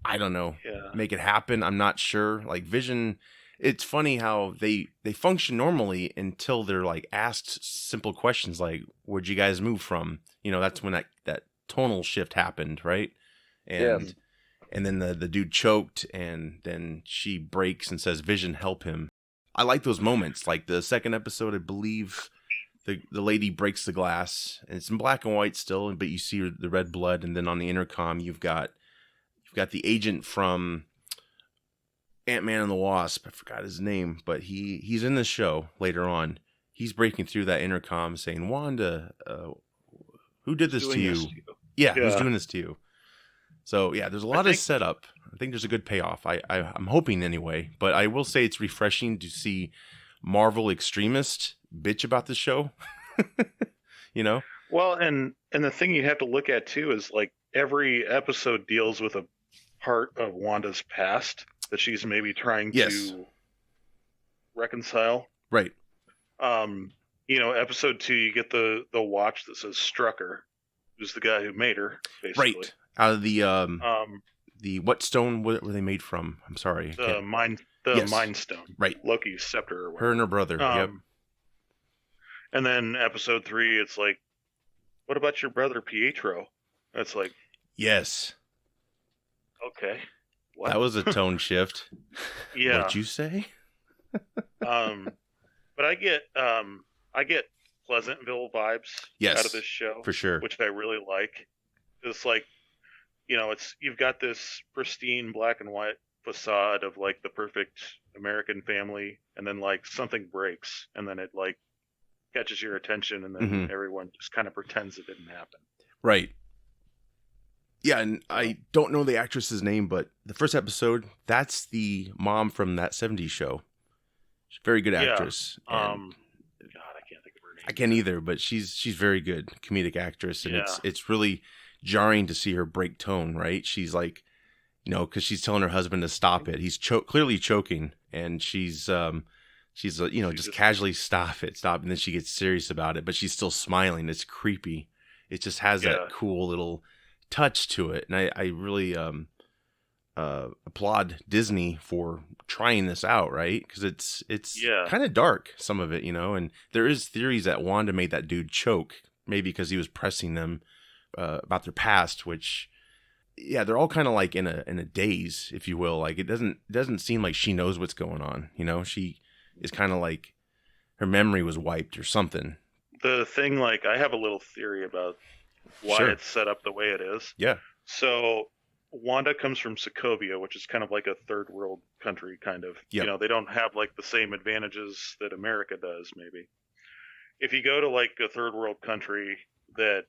I don't know, make it happen. I'm not sure. Like, Vision, it's funny how they function normally until they're like asked simple questions like, "Where'd you guys move from?" You know, that's when that tonal shift happened, right? And Yes. and then the dude choked, and then she breaks and says, "Vision, help him." I like those moments. Like the second episode, I believe the lady breaks the glass, and it's in black and white still, but you see the red blood, and then on the intercom you've got the agent from Ant-Man and the Wasp. I forgot his name, but he's in the show later on. He's breaking through that intercom saying, "Wanda, who did this to you?" Yeah, who's doing this to you? So yeah, there's a lot of setup. I think there's a good payoff. I'm hoping anyway, but I will say it's refreshing to see Marvel extremists bitch about the show. You know? Well, and the thing you have to look at too is like every episode deals with a part of Wanda's past that she's maybe trying to reconcile. Right. You know, episode 2, you get the watch that says Strucker, who's the guy who made her, basically. Right. Out of the what stone were they made from? I'm sorry. The Mind Stone. Right. Loki's scepter or whatever. Her and her brother. Yep. And then episode 3, it's like, what about your brother Pietro? It's like, yes. Okay. What? That was a tone shift. Yeah. What'd you say? But I get Pleasantville vibes out of this show. For sure. Which I really like. It's like, you know, you've got this pristine black and white facade of like the perfect American family, and then like something breaks, and then it like catches your attention, and then everyone just kind of pretends it didn't happen. Right. Yeah, and I don't know the actress's name, but the first episode, that's the mom from that 70s show. She's a very good actress. God, I can't think of her name. I can't either, but she's very good comedic actress, and it's really jarring to see her break tone, right? She's like, you know, because she's telling her husband to stop it. He's clearly choking, and she's you know, just casually stop, and then she gets serious about it, but she's still smiling. It's creepy. It just has that cool little touch to it, and I really applaud Disney for trying this out, right? Because it's kind of dark, some of it, you know, and there is theories that Wanda made that dude choke, maybe because he was pressing them about their past, which they're all kind of like in a daze, if you will. Like it doesn't seem like she knows what's going on, you know. She is kind of like her memory was wiped or something. The thing, like, I have a little theory about why it's set up the way it is. Yeah. So Wanda comes from Sokovia, which is kind of like a third world country, kind of. Yep. You know, they don't have like the same advantages that America does, maybe. If you go to like a third world country that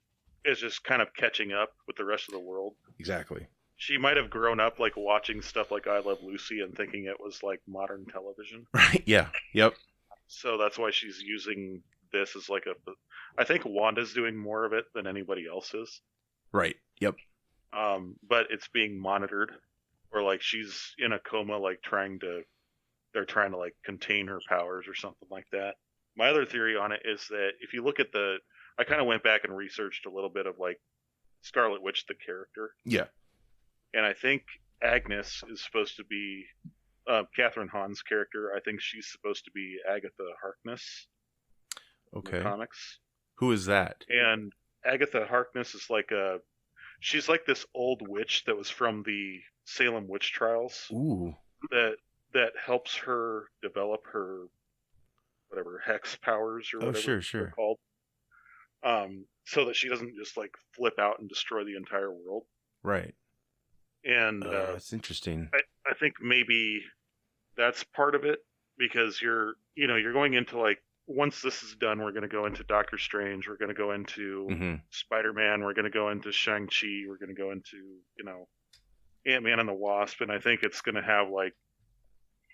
is just kind of catching up with the rest of the world. Exactly. She might have grown up like watching stuff like I Love Lucy and thinking it was like modern television. Right. Yeah. Yep. So that's why she's using this as like I think Wanda's doing more of it than anybody else is. Right. Yep. But it's being monitored, or like she's in a coma, like they're trying to like contain her powers or something like that. My other theory on it is that if you look at I kind of went back and researched a little bit of like Scarlet Witch, the character. Yeah. And I think Agnes is supposed to be Catherine Hahn's character. I think she's supposed to be Agatha Harkness. Okay. In the comics. Who is that? And Agatha Harkness is like she's like this old witch that was from the Salem witch trials. Ooh. That helps her develop her whatever hex powers or whatever they're called. So that she doesn't just like flip out and destroy the entire world. Right. And that's interesting. I think maybe that's part of it, because you're going into like, once this is done, we're going to go into Doctor Strange, we're going to go into Spider-Man, we're going to go into Shang-Chi, we're going to go into, you know, Ant-Man and the Wasp, and I think it's going to have like,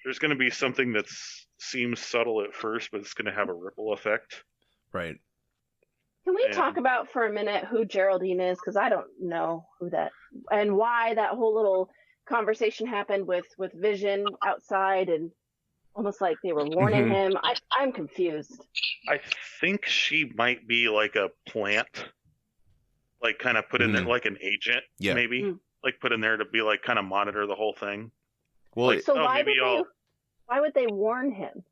there's going to be something that seems subtle at first, but it's going to have a ripple effect. Right. Can we talk about for a minute who Geraldine is? Because I don't know who that, and why that whole little conversation happened with Vision outside, and almost like they were warning him. I'm confused. I think she might be like a plant, like kind of put in there like an agent, maybe like put in there to be like kind of monitor the whole thing. Well, like, so why Why would they warn him?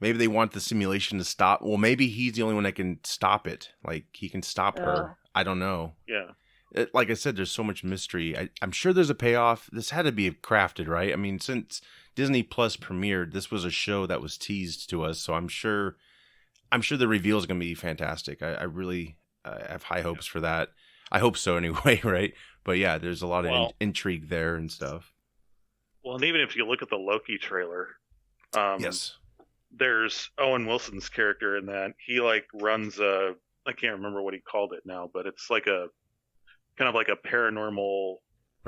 Maybe they want the simulation to stop. Well, maybe he's the only one that can stop it. Like, he can stop her. I don't know. Yeah. Like I said, there's so much mystery. I'm sure there's a payoff. This had to be crafted, right? I mean, since Disney Plus premiered, this was a show that was teased to us. So I'm sure the reveal is going to be fantastic. I really have high hopes for that. I hope so anyway, right? But yeah, there's a lot of intrigue there and stuff. Well, and even if you look at the Loki trailer, yes, there's Owen Wilson's character in that. He like runs I can't remember what he called it now, but it's like a kind of like a paranormal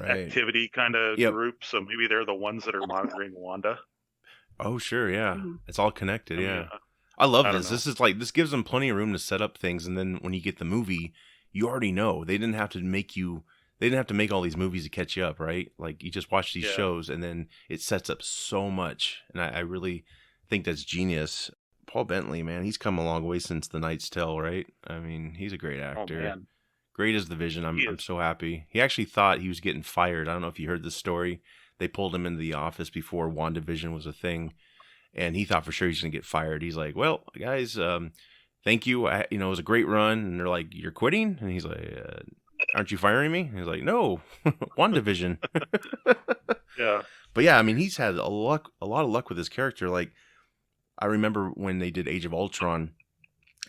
activity kind of group. So maybe they're the ones that are monitoring Wanda. Oh, sure. Yeah. It's all connected. Yeah. I love this. This is like, this gives them plenty of room to set up things. And then when you get the movie, you already know. They didn't have to make all these movies to catch you up, right? Like, you just watch these shows and then it sets up so much. And I really think that's genius. Paul Bentley, man, he's come a long way since The Knight's Tale, right? I mean, he's a great actor. Oh, man. Great as the Vision. I'm so happy. He actually thought he was getting fired. I don't know if you heard this story. They pulled him into the office before WandaVision was a thing, and he thought for sure he's going to get fired. He's like, well, guys, thank you. It was a great run. And they're like, you're quitting? And he's like, aren't you firing me? And he's like, no, WandaVision. Yeah. But yeah, I mean, he's had a lot of luck with his character. Like, I remember when they did Age of Ultron,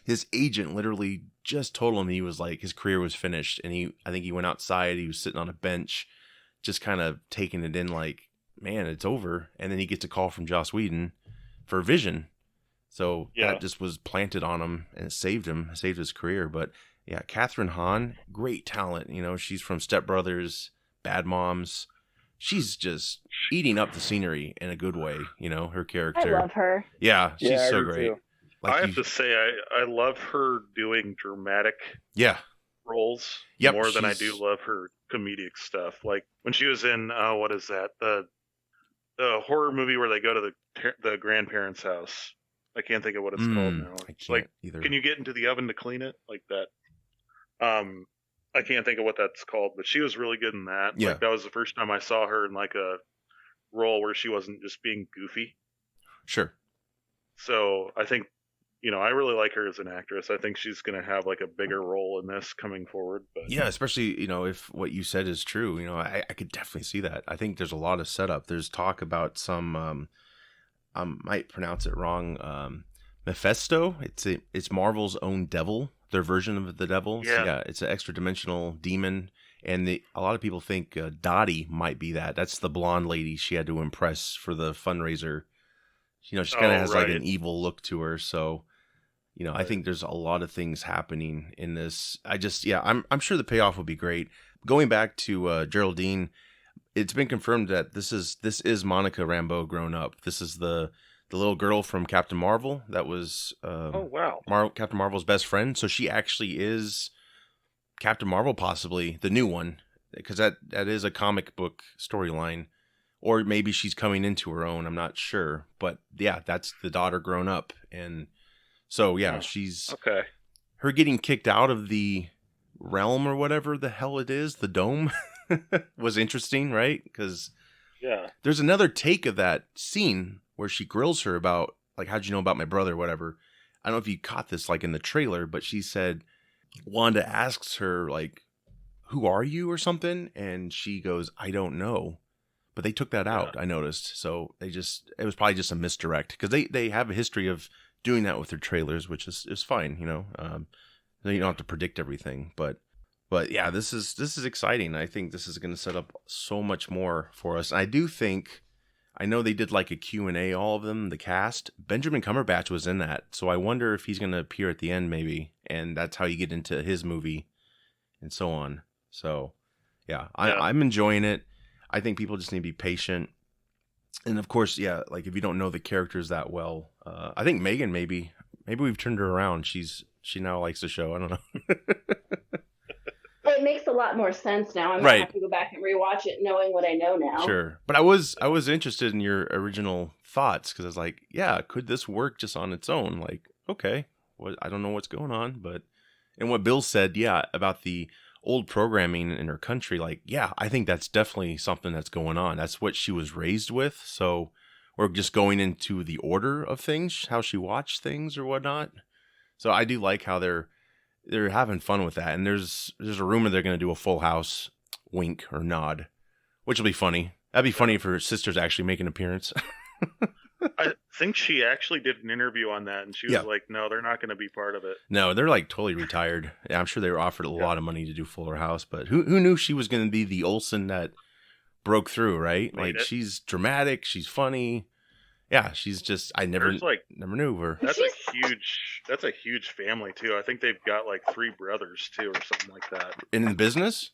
his agent literally just told him he was like, his career was finished. And I think he went outside, he was sitting on a bench, just kind of taking it in like, man, it's over. And then he gets a call from Joss Whedon for Vision. So that just was planted on him and it saved his career. But yeah, Catherine Hahn, great talent. She's from Step Brothers, Bad Moms. She's just eating up the scenery in a good way. Her character. I love her. Yeah, she's so great. Like I have to say, I love her doing dramatic roles more than I do love her comedic stuff. Like when she was in, what is that? The horror movie where they go to the grandparents' house. I can't think of what it's called now. I can't either. Can you get into the oven to clean it? Like that. I can't think of what that's called, but she was really good in that. Yeah. Like that was the first time I saw her in like a role where she wasn't just being goofy. Sure. So I think, I really like her as an actress. I think she's going to have like a bigger role in this coming forward. But yeah, especially, if what you said is true, I could definitely see that. I think there's a lot of setup. There's talk about some, I might pronounce it wrong, Mephisto. It's Marvel's own devil, their version of the devil. Yeah. So it's an extra dimensional demon. And a lot of people think Dottie might be that. That's the blonde lady she had to impress for the fundraiser. She kind of has like an evil look to her. So, I think there's a lot of things happening in this. I'm sure the payoff will be great. Going back to Geraldine, it's been confirmed that this is Monica Rambeau grown up. This is the little girl from Captain Marvel that was Captain Marvel's best friend. So she actually is Captain Marvel, possibly the new one, because that is a comic book storyline. Or maybe she's coming into her own. I'm not sure. But yeah, that's the daughter grown up. And so, she's... Okay. Her getting kicked out of the realm or whatever the hell it is, the dome, was interesting, right? Because there's another take of that scene where she grills her about, like, how'd you know about my brother or whatever. I don't know if you caught this, like, in the trailer, but she said, Wanda asks her, like, who are you or something? And she goes, I don't know. But they took that out, I noticed. So it was probably just a misdirect because they have a history of doing that with their trailers, which is fine, you don't have to predict everything. But yeah, this is exciting. I think this is going to set up so much more for us. And I know they did like a Q&A, all of them, the cast. Benjamin Cumberbatch was in that. So I wonder if he's going to appear at the end maybe. And that's how you get into his movie and so on. So yeah. I'm enjoying it. I think people just need to be patient. And of course, like if you don't know the characters that well, I think Megan, maybe we've turned her around. She now likes the show. I don't know. It makes a lot more sense now. I might have to go back and rewatch it knowing what I know now. Sure. But I was interested in your original thoughts because I was like, yeah, could this work just on its own? Like, okay, I don't know what's going on, and what Bill said, about the old programming in her country, like, I think that's definitely something that's going on. That's what she was raised with. So or just going into the order of things, how she watched things or whatnot. So I do like how they're having fun with that. And there's a rumor they're going to do a Full House, wink or nod, which will be funny. That'd be funny if her sisters actually make an appearance. I think she actually did an interview on that, and she was like, no, they're not going to be part of it. No, they're like totally retired. I'm sure they were offered a lot of money to do Fuller House, but who knew she was going to be the Olsen that broke through, right? She's dramatic, she's funny. Yeah, she's just, never knew her. That's a huge family too. I think they've got like 3 brothers too, or something like that. In the business?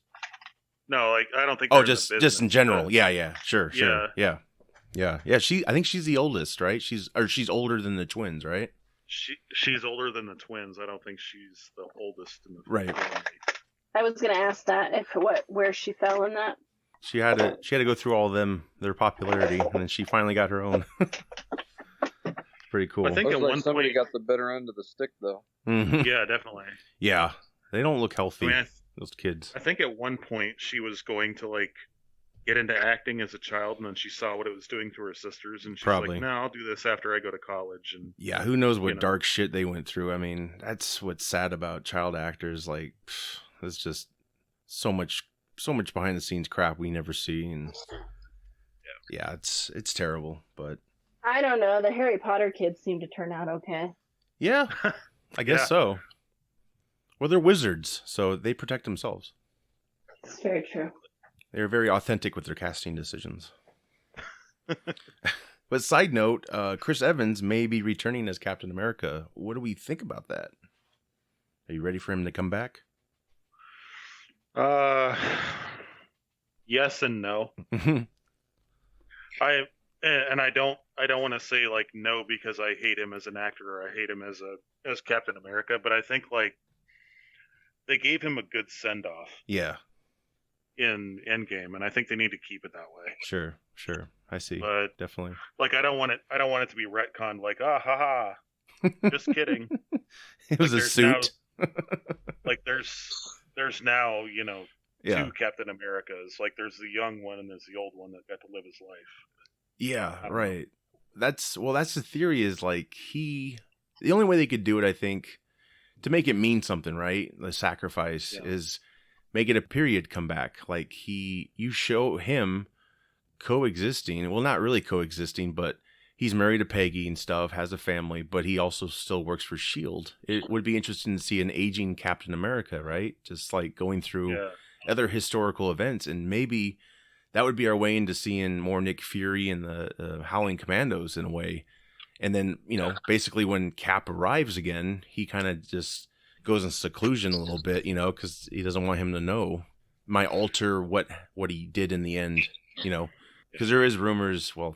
No, like I don't think. Oh, just in general. Yeah, sure. Yeah. I think she's the oldest, right? She's older than the twins, right? She's older than the twins. I don't think she's the oldest in the family. I was going to ask that where she fell in that. She had to go through all of them, their popularity, and then she finally got her own. Pretty cool. I think at one somebody point got the better end of the stick, though. Mm-hmm. Yeah, definitely. Yeah, they don't look healthy. Those kids. I think at one point she was going to like get into acting as a child, and then she saw what it was doing to her sisters, and she's like, no, I'll do this after I go to college. And yeah, who knows what dark shit they went through. I mean, that's what's sad about child actors. Like, it's just so much behind the scenes crap we never see, and yeah, it's terrible. But I don't know, the Harry Potter kids seem to turn out okay. Yeah, I guess so. Well, they're wizards, so they protect themselves. It's very true. They're very authentic with their casting decisions. But side note, Chris Evans may be returning as Captain America. What do we think about that? Are you ready for him to come back? Yes and no. I don't want to say like no because I hate him as an actor or I hate him as Captain America, but I think like they gave him a good send off. Yeah. In Endgame, and I think they need to keep it that way. Sure. I see. But definitely. Like I don't want it to be retconned like haha. Just kidding. It was a suit. Now, like there's now, 2 Captain Americas. Like there's the young one and there's the old one that got to live his life. Yeah, right. That's the theory is like the only way they could do it, I think, to make it mean something, right? The sacrifice is make it a period comeback. Like you show him coexisting. Well, not really coexisting, but he's married to Peggy and stuff, has a family, but he also still works for S.H.I.E.L.D. It would be interesting to see an aging Captain America, right? Just like going through other historical events, and maybe that would be our way into seeing more Nick Fury and the Howling Commandos in a way. And then, basically when Cap arrives again, he kind of just goes in seclusion a little bit, because he doesn't want him to know. Might alter what he did in the end, because there is rumors. Well,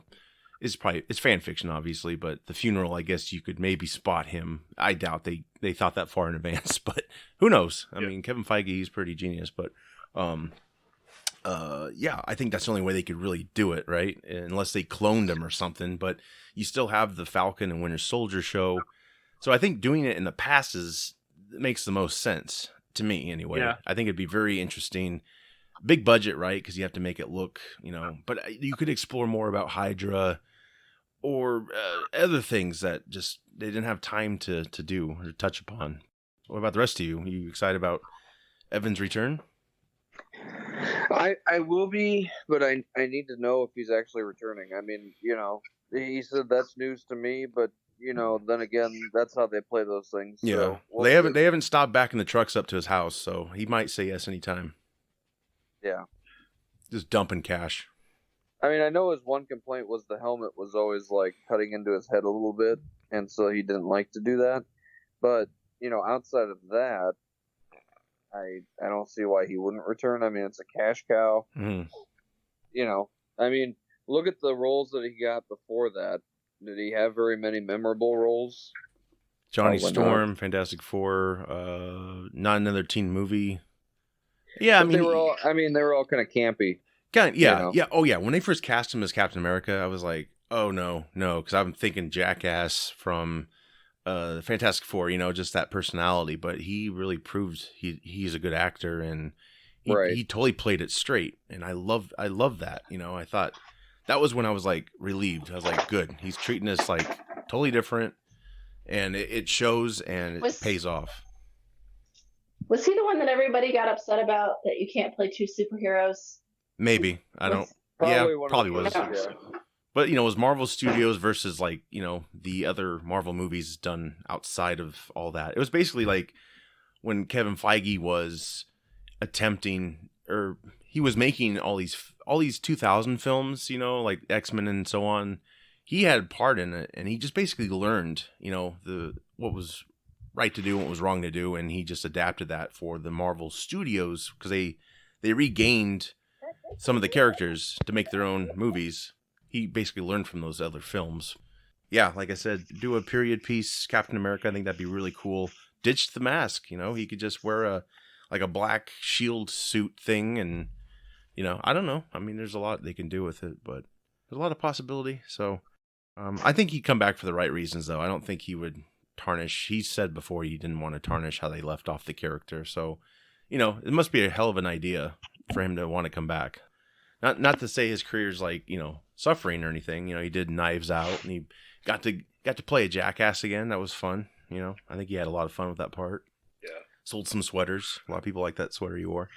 it's fan fiction, obviously, but the funeral, I guess you could maybe spot him. I doubt they thought that far in advance, but who knows? I mean, Kevin Feige, he's pretty genius, but I think that's the only way they could really do it, right? Unless they cloned him or something, but you still have the Falcon and Winter Soldier show. So I think doing it in the past makes the most sense to me anyway. Yeah. I think it'd be very interesting. Big budget, right? Because you have to make it look, but you could explore more about Hydra or other things that just they didn't have time to do or touch upon. What about the rest of you? Are you excited about Evan's return? I will be, but I need to know if he's actually returning. I mean, he said that's news to me, but then again, that's how they play those things. Yeah, so they haven't stopped backing the trucks up to his house, so he might say yes anytime. Yeah, just dumping cash. I mean, I know his one complaint was the helmet was always like cutting into his head a little bit, and so he didn't like to do that. But outside of that, I don't see why he wouldn't return. I mean, it's a cash cow. Mm. I mean, look at the roles that he got before that. Did he have very many memorable roles? Johnny Storm, not. Fantastic Four, not another teen movie. Yeah, but they were all kind of campy. Yeah. Oh, yeah. When they first cast him as Captain America, I was like, oh, no, because I'm thinking Jackass from Fantastic Four, just that personality. But he really proved he's a good actor, and he totally played it straight. And I love that. I thought that was when I was like relieved. I was like, good. He's treating us like totally different, and it shows and it pays off. Was he the one that everybody got upset about, that you can't play two superheroes? Maybe. I don't. Probably was. Yeah. But, it was Marvel Studios versus, like, the other Marvel movies done outside of all that. It was basically like when Kevin Feige was attempting, or he was making all these 2000 films, like X-Men and so on. He had part in it, and he just basically learned, what was right to do and what was wrong to do, and he just adapted that for the Marvel Studios because they regained some of the characters to make their own movies. He basically learned from those other films. Yeah, like I said, do a period piece Captain America. I think that'd be really cool. Ditch the mask, he could just wear a black shield suit thing, and I don't know. I mean, there's a lot they can do with it, but there's a lot of possibility. So I think he'd come back for the right reasons, though. I don't think he would tarnish. He said before he didn't want to tarnish how they left off the character. So, it must be a hell of an idea for him to want to come back. Not to say his career's like, suffering or anything. He did Knives Out, and he got to play a jackass again. That was fun. I think he had a lot of fun with that part. Yeah. Sold some sweaters. A lot of people like that sweater you wore.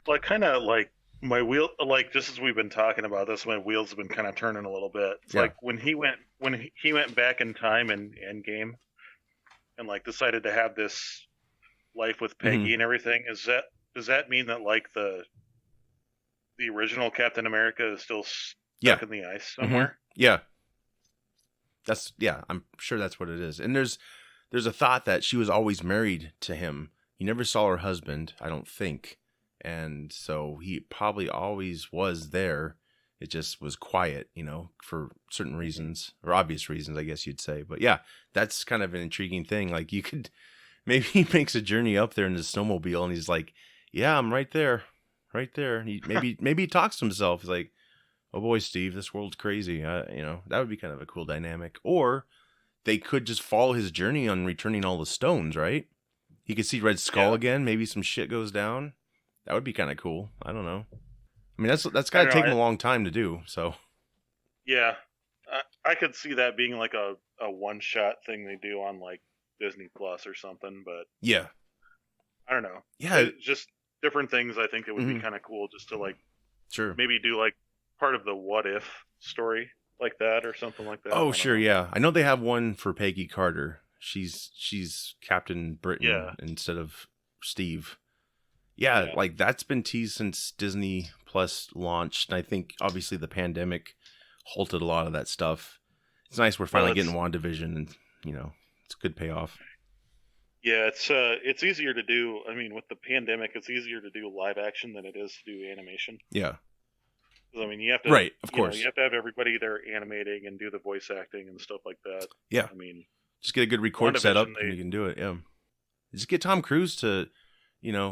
Like, kind of like my wheel, like, just as we've been talking about this, my wheels have been kind of turning a little bit. It's like when he went back in time in Endgame and like decided to have this life with Peggy and everything, does that mean that like the original Captain America is still stuck in the ice somewhere? Yeah. I'm sure that's what it is. And there's a thought that she was always married to him. He never saw her husband, I don't think. And so he probably always was there. It just was quiet, for certain reasons, or obvious reasons, I guess you'd say. But yeah, that's kind of an intriguing thing. Like, you could, maybe he makes a journey up there in his snowmobile and he's like, yeah, I'm right there. Right there. And maybe he talks to himself. He's like, oh boy, Steve, this world's crazy. That would be kind of a cool dynamic. Or they could just follow his journey on returning all the stones, right? He could see Red Skull again. Maybe some shit goes down. That would be kind of cool. I don't know. I mean, that's got to take him a long time to do. So. Yeah, I could see that being like a one-shot thing they do on like Disney Plus or something. But yeah, I don't know. Yeah, just different things. I think it would be kind of cool just to like, maybe do like part of the what if story like that or something like that. Oh, sure, yeah. I know they have one for Peggy Carter. She's Captain Britain instead of Steve. Yeah, like that's been teased since Disney Plus launched. And I think obviously the pandemic halted a lot of that stuff. It's nice we're finally getting WandaVision, and it's a good payoff. Yeah, it's easier to do. I mean, with the pandemic, it's easier to do live action than it is to do animation. Yeah. I mean, you have to, right? Of course, you have to have everybody there animating and do the voice acting and stuff like that. Yeah. I mean, just get a good record setup and you can do it. Yeah. Just get Tom Cruise to,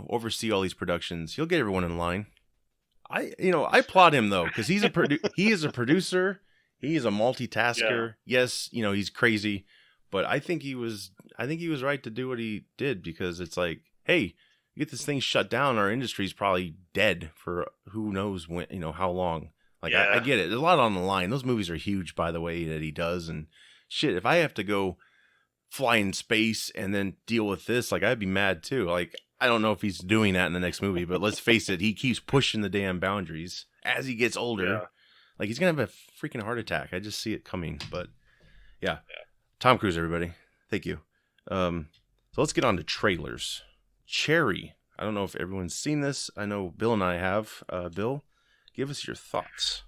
oversee all these productions. He'll get everyone in line. I applaud him though, because he is a producer. He is a multitasker. Yeah. Yes, he's crazy, but I think he was right to do what he did, because it's like, hey, you get this thing shut down, our industry's probably dead for who knows when, how long. Like, I get it. There's a lot on the line. Those movies are huge, by the way, that he does. And shit, if I have to go fly in space and then deal with this, like, I'd be mad too. Like, I don't know if he's doing that in the next movie, but let's face it, he keeps pushing the damn boundaries as he gets older. Yeah. Like, he's going to have a freaking heart attack. I just see it coming. But yeah. Tom Cruise, everybody. Thank you. So let's get on to trailers. Cherry. I don't know if everyone's seen this. I know Bill and I have. Bill, give us your thoughts.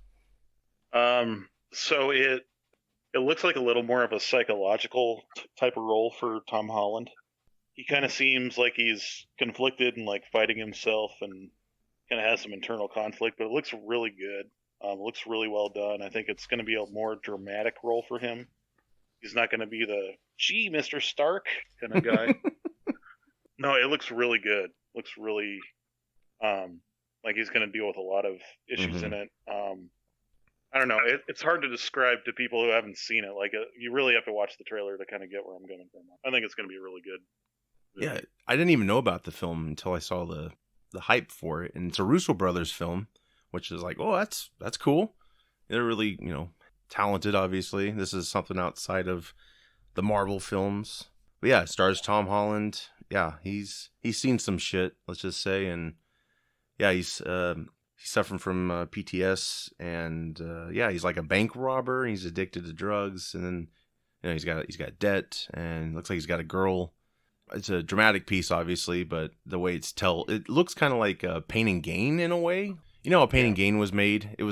So it looks like a little more of a psychological type of role for Tom Holland. He kind of seems like he's conflicted and like fighting himself, and kind of has some internal conflict, but it looks really good. It looks really well done. I think it's going to be a more dramatic role for him. He's not going to be the, gee, Mr. Stark kind of guy. No, it looks really good. Looks really like he's going to deal with a lot of issues in it. I don't know. It's hard to describe to people who haven't seen it. Like, you really have to watch the trailer to kind of get where I'm coming from. I think it's going to be really good. Yeah, I didn't even know about the film until I saw the hype for it, and it's a Russo brothers film, which is like, oh, that's cool. They're really, talented, obviously. This is something outside of the Marvel films. But yeah, it stars Tom Holland. Yeah, he's seen some shit, let's just say, and yeah, he's suffering from PTS, and yeah, he's like a bank robber. He's addicted to drugs, and then he's got debt, and looks like he's got a girl. It's a dramatic piece, obviously, but the way it looks kind of like Pain and Gain in a way. You know how Pain and Gain was made? It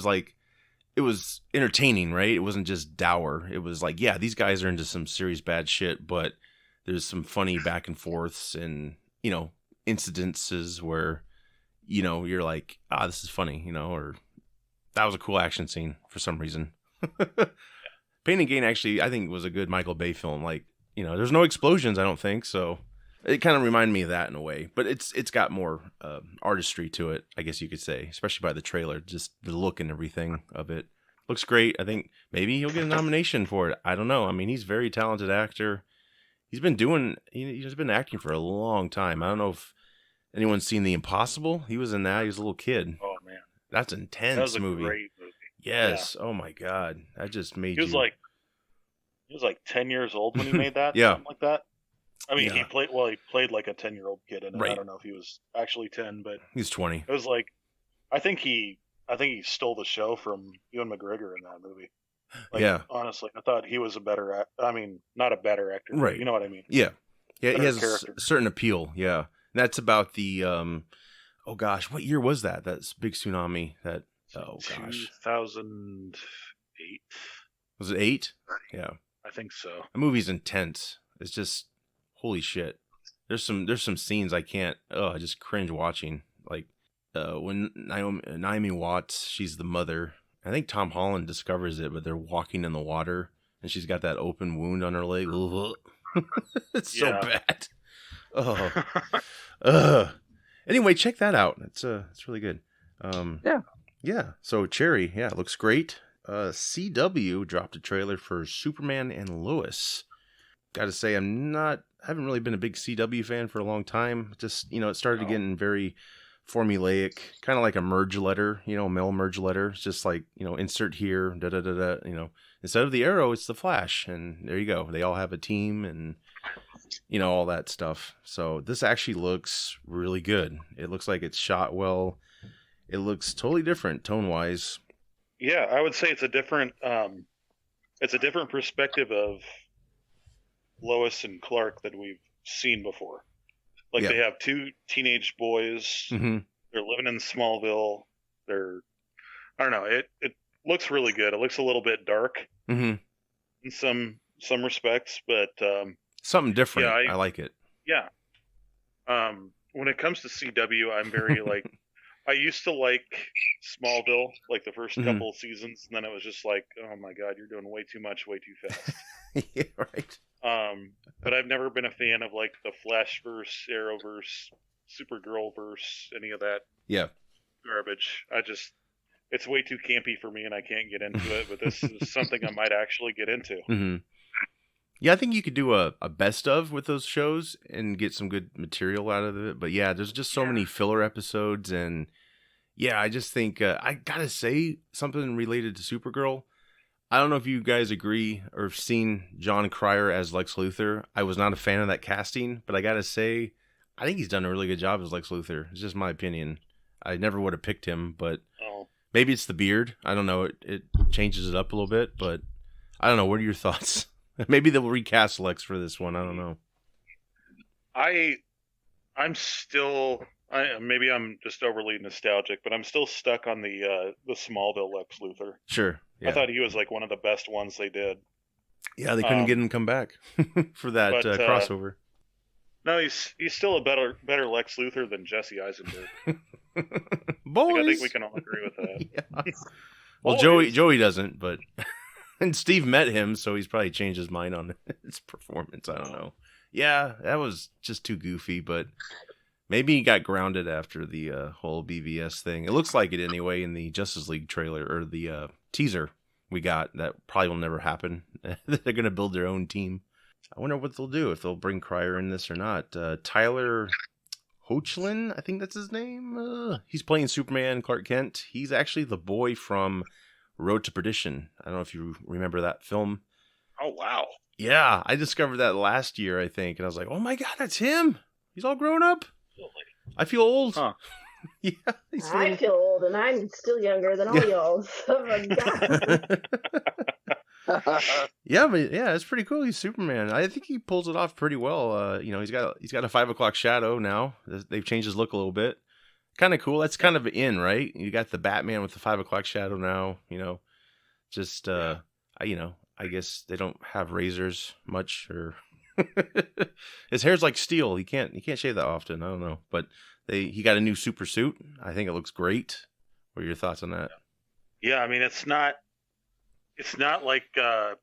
was entertaining, right? It wasn't just dour. It was like, yeah, these guys are into some serious bad shit, but there's some funny back and forths and, incidences where, you're like, this is funny, or that was a cool action scene for some reason. Pain and Gain actually, I think, was a good Michael Bay film. Like, there's no explosions, I don't think, so it kind of reminded me of that in a way. But it's got more artistry to it, I guess you could say, especially by the trailer, just the look and everything of it. Looks great. I think maybe he'll get a nomination for it. I don't know. I mean, he's a very talented actor. He's been acting for a long time. I don't know if anyone's seen The Impossible. He was in that. He was a little kid. Oh man, that's intense. That was a movie. great movie. Yes. Yeah. Oh my God, that just made you. He was like 10 years old when he made that. Yeah, something like that. I mean, he played like a 10-year-old kid in it. Right. I don't know if he was actually 10, but he's 20. It was like, I think he stole the show from Ewan McGregor in that movie. Like, yeah. Honestly, I thought he was a better not a better actor, right? You know what I mean? Yeah. Yeah, better he has character. a certain appeal. Yeah, and that's about the oh gosh, what year was that? That's big tsunami. That 2008. Was it 8? Yeah, I think so. The movie's intense. It's just holy shit. There's some scenes I just cringe watching. Like when Naomi Watts, she's the mother. I think Tom Holland discovers it, but they're walking in the water, and she's got that open wound on her leg. It's so bad. Anyway, check that out. It's really good. Yeah. So Cherry, it looks great. CW dropped a trailer for Superman and Lois. Got to say, I haven't really been a big CW fan for a long time. Just it started getting very formulaic, kind of like a merge letter, mail merge letter. It's just like, insert here, da da da da. Instead of the Arrow, it's the Flash, and there you go. They all have a team, and all that stuff. So this actually looks really good. It looks like it's shot well. It looks totally different tone wise. Yeah, I would say it's a different perspective of Lois and Clark that we've seen before. Like they have two teenage boys. Mm-hmm. They're living in Smallville. I don't know. It looks really good. It looks a little bit dark in some respects, but something different. I like it. Yeah. When it comes to CW, I'm very like. I used to like Smallville, like the first couple of seasons, and then it was just like, oh my God, you're doing way too much, way too fast. Yeah, right. But I've never been a fan of like the Flashverse, Arrowverse, Supergirlverse, any of that garbage. It's way too campy for me, and I can't get into it. But this is something I might actually get into. Mm-hmm. Yeah, I think you could do a best of with those shows and get some good material out of it. But yeah, there's just so many filler episodes, and yeah, I just think I gotta say something related to Supergirl. I don't know if you guys agree or have seen John Cryer as Lex Luthor. I was not a fan of that casting, but I gotta say, I think he's done a really good job as Lex Luthor. It's just my opinion. I never would have picked him, but maybe it's the beard. I don't know. It changes it up a little bit, but I don't know. What are your thoughts? Maybe they'll recast Lex for this one. I don't know. I'm still. Maybe I'm just overly nostalgic, but I'm still stuck on the Smallville Lex Luthor. Sure. Yeah. I thought he was like one of the best ones they did. Yeah, they couldn't get him to come back for that crossover. No, he's still a better Lex Luthor than Jesse Eisenberg. Boys, I think we can all agree with that. Yeah. Well, Joey doesn't, but and Steve met him, so he's probably changed his mind on his performance. I don't know. Yeah, that was just too goofy, but maybe he got grounded after the whole BVS thing. It looks like it anyway in the Justice League trailer or the teaser we got. That probably will never happen. They're going to build their own team. I wonder what they'll do, if they'll bring Cryer in this or not. Tyler Hoechlin, I think that's his name. He's playing Superman, Clark Kent. He's actually the boy from Road to Perdition. I don't know if you remember that film. Oh, wow. Yeah, I discovered that last year, I think, and I was like, oh my god, that's him. He's all grown up. I feel old. Huh. Yeah, I feel old, and I'm still younger than all y'all. Oh my god. Yeah, but yeah, it's pretty cool. He's Superman. I think he pulls it off pretty well. He's got a 5 o'clock shadow now. They've changed his look a little bit. Kind of cool. That's kind of in, right? You got the Batman with the 5 o'clock shadow now. Just I guess they don't have razors much, or his hair's like steel. He can't shave that often. I don't know, but he got a new super suit. I think it looks great. What are your thoughts on that? Yeah, I mean, it's not like the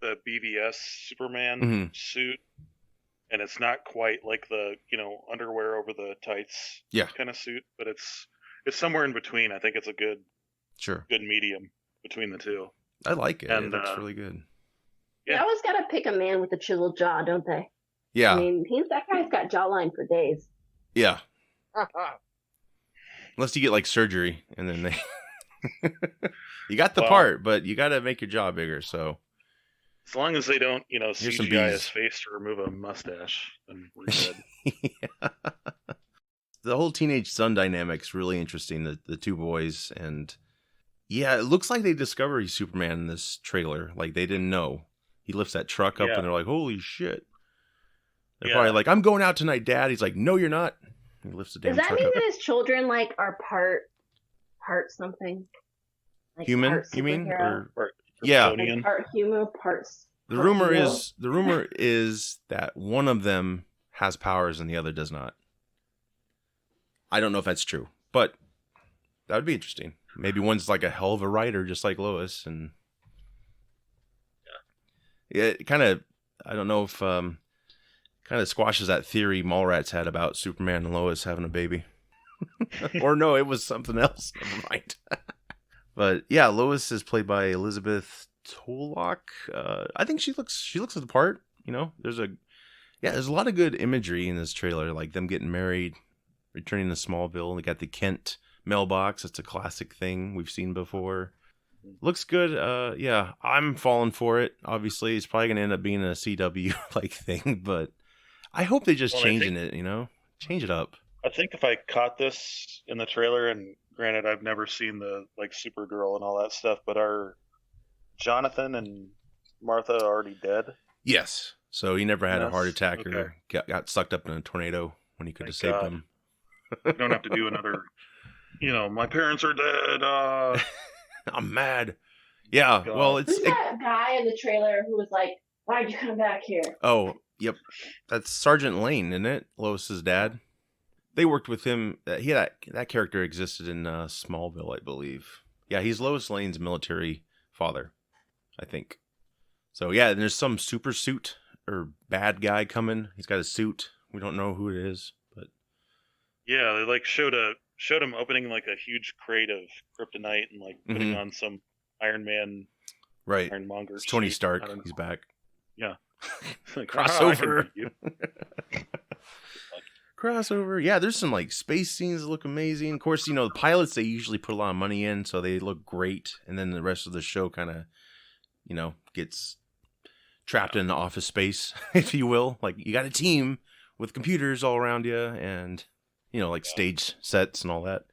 BVS Superman suit, and it's not quite like the underwear over the tights kind of suit, but it's somewhere in between. I think it's a good medium between the two. I like it. And, it looks really good. Yeah. They always gotta pick a man with a chiseled jaw, don't they? Yeah. I mean, that guy's got jawline for days. Yeah. Unless you get like surgery, and then they you got the part, but you got to make your jaw bigger. So as long as they don't, CGI his face to remove a mustache, then we're good. Yeah. The whole teenage son dynamic's really interesting. The two boys, and yeah, it looks like they discover he's Superman in this trailer. Like they didn't know. He lifts that truck up, and they're like, "Holy shit!" They're probably like, "I'm going out tonight, Dad." He's like, "No, you're not." He lifts the damn truck up. Does that mean that his children are part something? Like human? You mean? Or yeah, like part human, parts. The rumor is that one of them has powers and the other does not. I don't know if that's true, but that would be interesting. Maybe one's like a hell of a writer, just like Lois, and yeah, it kind of, I don't know if kind of squashes that theory Mallrats had about Superman and Lois having a baby. Or no, it was something else. Never mind. But yeah, Lois is played by Elizabeth Tollock. I think she looks the part. There's a lot of good imagery in this trailer, like them getting married, returning to Smallville. They got the Kent mailbox. It's a classic thing we've seen before. Looks good. Yeah, I'm falling for it. Obviously, it's probably gonna end up being a CW like thing, but I hope they just changing it. Change it up. I think if I caught this in the trailer, and granted, I've never seen the Supergirl and all that stuff, but are Jonathan and Martha already dead? Yes. So he never had a heart attack or got sucked up in a tornado when he could have saved them. You don't have to do another. My parents are dead. I'm mad. Yeah. God. Well, it's who's that guy in the trailer who was like, "Why'd you come back here?" Oh, yep. That's Sergeant Lane, isn't it? Lois's dad. They worked with him. That character existed in Smallville, I believe. Yeah, he's Lois Lane's military father, I think. So yeah, and there's some super suit or bad guy coming. He's got a suit. We don't know who it is, but yeah, they showed him opening a huge crate of kryptonite and putting on some Iron Man, right? Ironmonger. It's Tony Stark. He's back. Yeah. Crossover. Crossover. Yeah, there's some space scenes that look amazing. Of course, the pilots, they usually put a lot of money in, so they look great. And then the rest of the show kind of, gets trapped in the office space, if you will. You got a team with computers all around you, and stage sets and all that.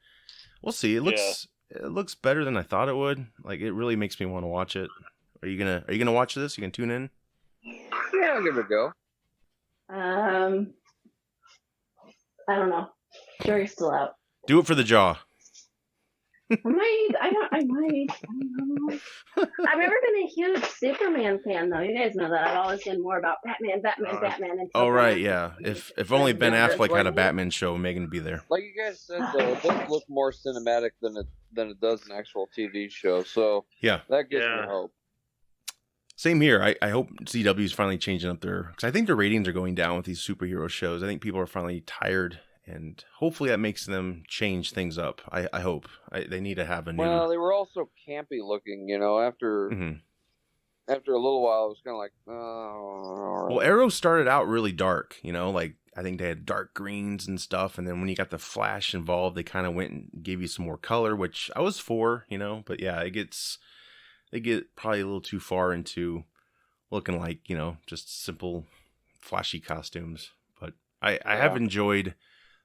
We'll see. It looks better than I thought it would. It really makes me want to watch it. Are you gonna watch this? You can tune in. Yeah, I'll give it a go. I don't know. Jury's still out. Do it for the jaw. I might. I don't know. I've never been a huge Superman fan, though. You guys know that. I've always been more about Batman. And oh, right, yeah. If only Ben Affleck had a Batman show, Megan would be there. Like you guys said, though, it does look more cinematic than it does an actual TV show. So yeah, that gives me hope. Same here. I hope CW is finally changing up because I think their ratings are going down with these superhero shows. I think people are finally tired, and hopefully that makes them change things up. I hope. They need to have a new... Well, they were also campy looking, after after a little while, it was kind of like, oh. Well, Arrow started out really dark, I think they had dark greens and stuff, and then when you got the Flash involved, they kind of went and gave you some more color, which I was for, but yeah, it gets... they get probably a little too far into looking like, just simple, flashy costumes. But I have enjoyed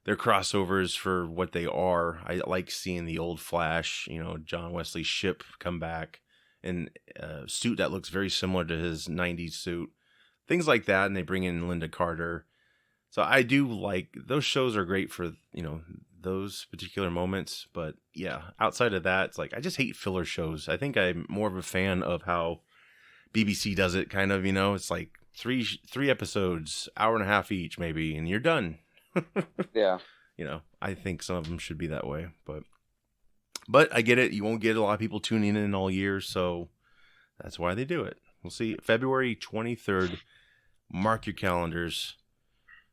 their crossovers for what they are. I like seeing the old Flash, John Wesley's ship come back in a suit that looks very similar to his 90s suit. Things like that, and they bring in Linda Carter. So I do like, those shows are great for, those particular moments. But yeah, outside of that, it's like, I just hate filler shows. I think I'm more of a fan of how BBC does it, kind of, it's like three episodes, hour and a half each maybe, and you're done. Yeah. I think some of them should be that way, but I get it. You won't get a lot of people tuning in all year, so that's why they do it. We'll see. February 23rd, mark your calendars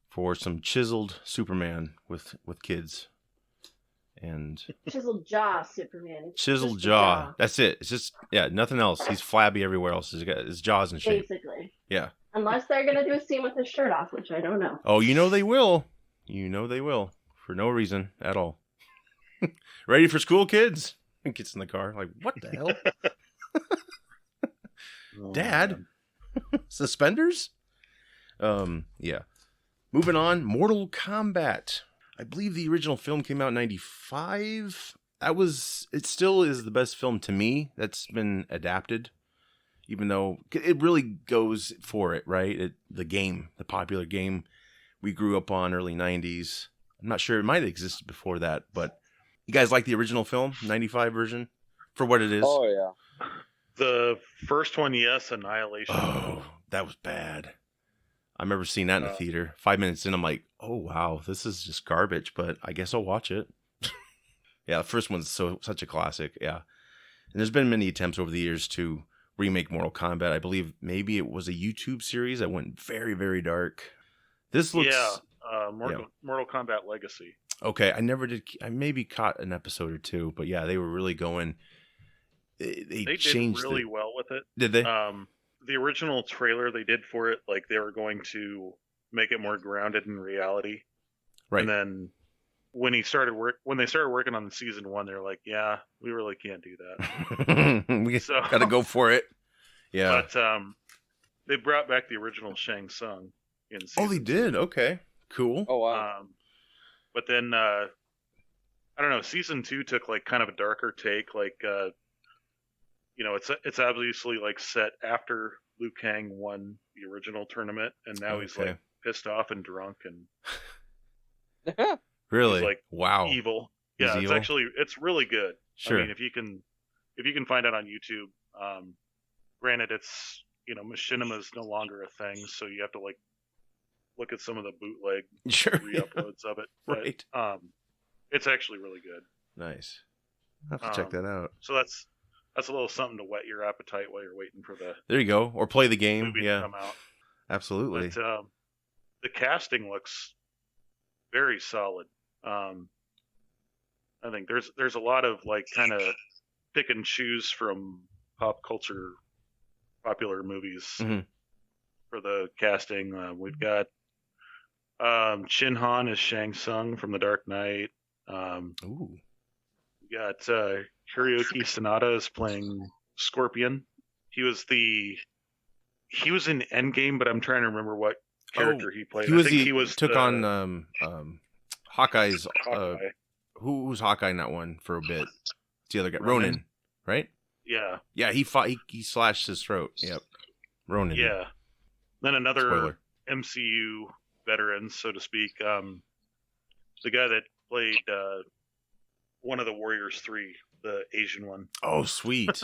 for some chiseled Superman with kids. And chiseled jaw Superman. Chiseled jaw. That's it. It's just, nothing else. He's flabby everywhere else. His jaw's in shape. Basically. Yeah. Unless they're going to do a scene with his shirt off, which I don't know. Oh, they will. They will. For no reason at all. Ready for school, kids? Gets in the car. Like, what the hell? Dad? Suspenders? Yeah. Moving on. Mortal Kombat. I believe the original film came out in 95. It still is the best film to me that's been adapted. Even though it really goes for it, right? The popular game we grew up on, early 90s. I'm not sure. It might have existed before that, but you guys like the original film, 95 version, for what it is? Oh, yeah. The first one, yes. Annihilation. Oh, that was bad. I remember seeing that in the theater. 5 minutes in, I'm like, oh, wow, this is just garbage, but I guess I'll watch it. Yeah, the first one's such a classic, yeah. And there's been many attempts over the years to remake Mortal Kombat. I believe maybe it was a YouTube series that went very, very dark. This looks... Mortal Kombat Legacy. Okay, I never did... I maybe caught an episode or two, but yeah, they were really going... They changed did really well with it. Did they? The original trailer they did for it, like they were going to make it more grounded in reality. Right. And then when they started working on season 1, they're like, yeah, we really can't do that. We gotta go for it. Yeah. But they brought back the original Shang Tsung in season 2. They did? Okay. Cool. Oh, wow. But then I don't know, season 2 took like kind of a darker take, like it's obviously like set after Liu Kang won the original tournament, and now he's like pissed off and drunk and really, he's, like, wow, evil. Yeah, it's really good. Sure. I mean, if you can find it on YouTube. Granted, it's Machinima's no longer a thing, so you have to like look at some of the bootleg re-uploads of it. But, right. It's actually really good. Nice. I'll have to check that out. So that's a little something to whet your appetite while you're waiting for the... There you go. Or play the game. Movie to come out. Absolutely. But, the casting looks very solid. I think there's a lot of like kind of pick and choose from pop culture popular movies for the casting. We've got Shin Han as Shang Tsung from The Dark Knight. Ooh. We got Hiroyuki Sanada is playing Scorpion. He was in Endgame, but I'm trying to remember what character he played. He took on Hawkeye's. Hawkeye. Who's Hawkeye in that one for a bit? It's the other guy, Ronin, right? Yeah. Yeah, he fought. He slashed his throat. Yep, Ronin. Yeah. Then another Spoiler. MCU veteran, so to speak. The guy that played one of the Warriors 3, the Asian one. Oh, sweet.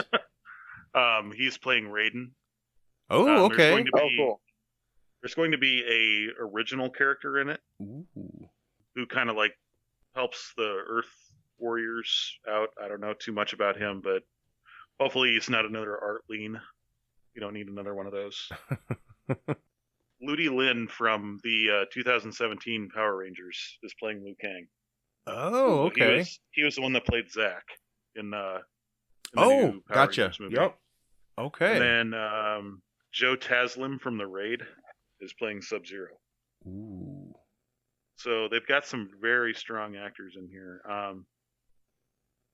He's playing Raiden. Oh, okay. Cool. There's going to be a original character in it. Ooh. Who kind of like helps the Earth Warriors out. I don't know too much about him, but hopefully he's not another Art Lean. You don't need another one of those. Ludi Lin from the 2017 Power Rangers is playing Liu Kang. Oh, okay. He was the one that played Zack in the new Power gotcha. Rangers movie. Yep. Okay. And then Joe Taslim from The Raid is playing Sub-Zero. Ooh. So they've got some very strong actors in here.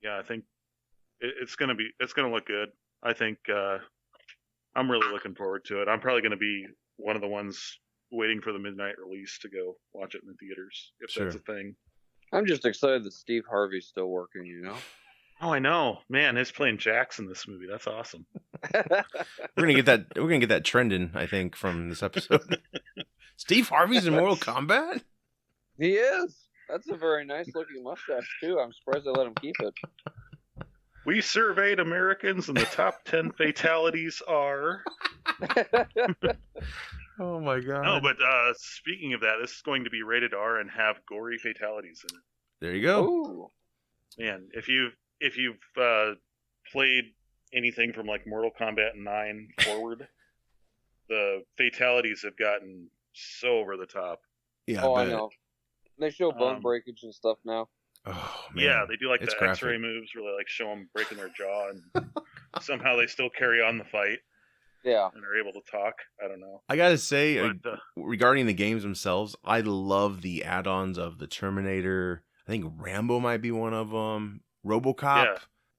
Yeah, I think it's gonna look good. I think I'm really looking forward to it. I'm probably going to be one of the ones waiting for the midnight release to go watch it in the theaters, if Sure. that's a thing. I'm just excited that Steve Harvey's still working, you know? Oh, I know. Man, he's playing Jax in this movie. That's awesome. We're gonna get that trending, I think, from this episode. Steve Harvey's in Mortal Kombat? He is. That's a very nice looking mustache, too. I'm surprised they let him keep it. We surveyed Americans, and the top 10 fatalities are... Oh my god. No, but speaking of that, this is going to be rated R and have gory fatalities in it. There you go. Ooh. Man, if you've played anything from like Mortal Kombat 9 forward, the fatalities have gotten so over the top. Yeah, Oh, I bet. know. They show bone breakage and stuff now. Oh man. Yeah, they do like It's the graphic. X-ray moves where they like show them breaking their jaw, and somehow they still carry on the fight Yeah. and are able to talk. I don't know. I gotta say, But, regarding the games themselves, I love the add-ons of the Terminator. I think Rambo might be one of them. RoboCop. Yeah.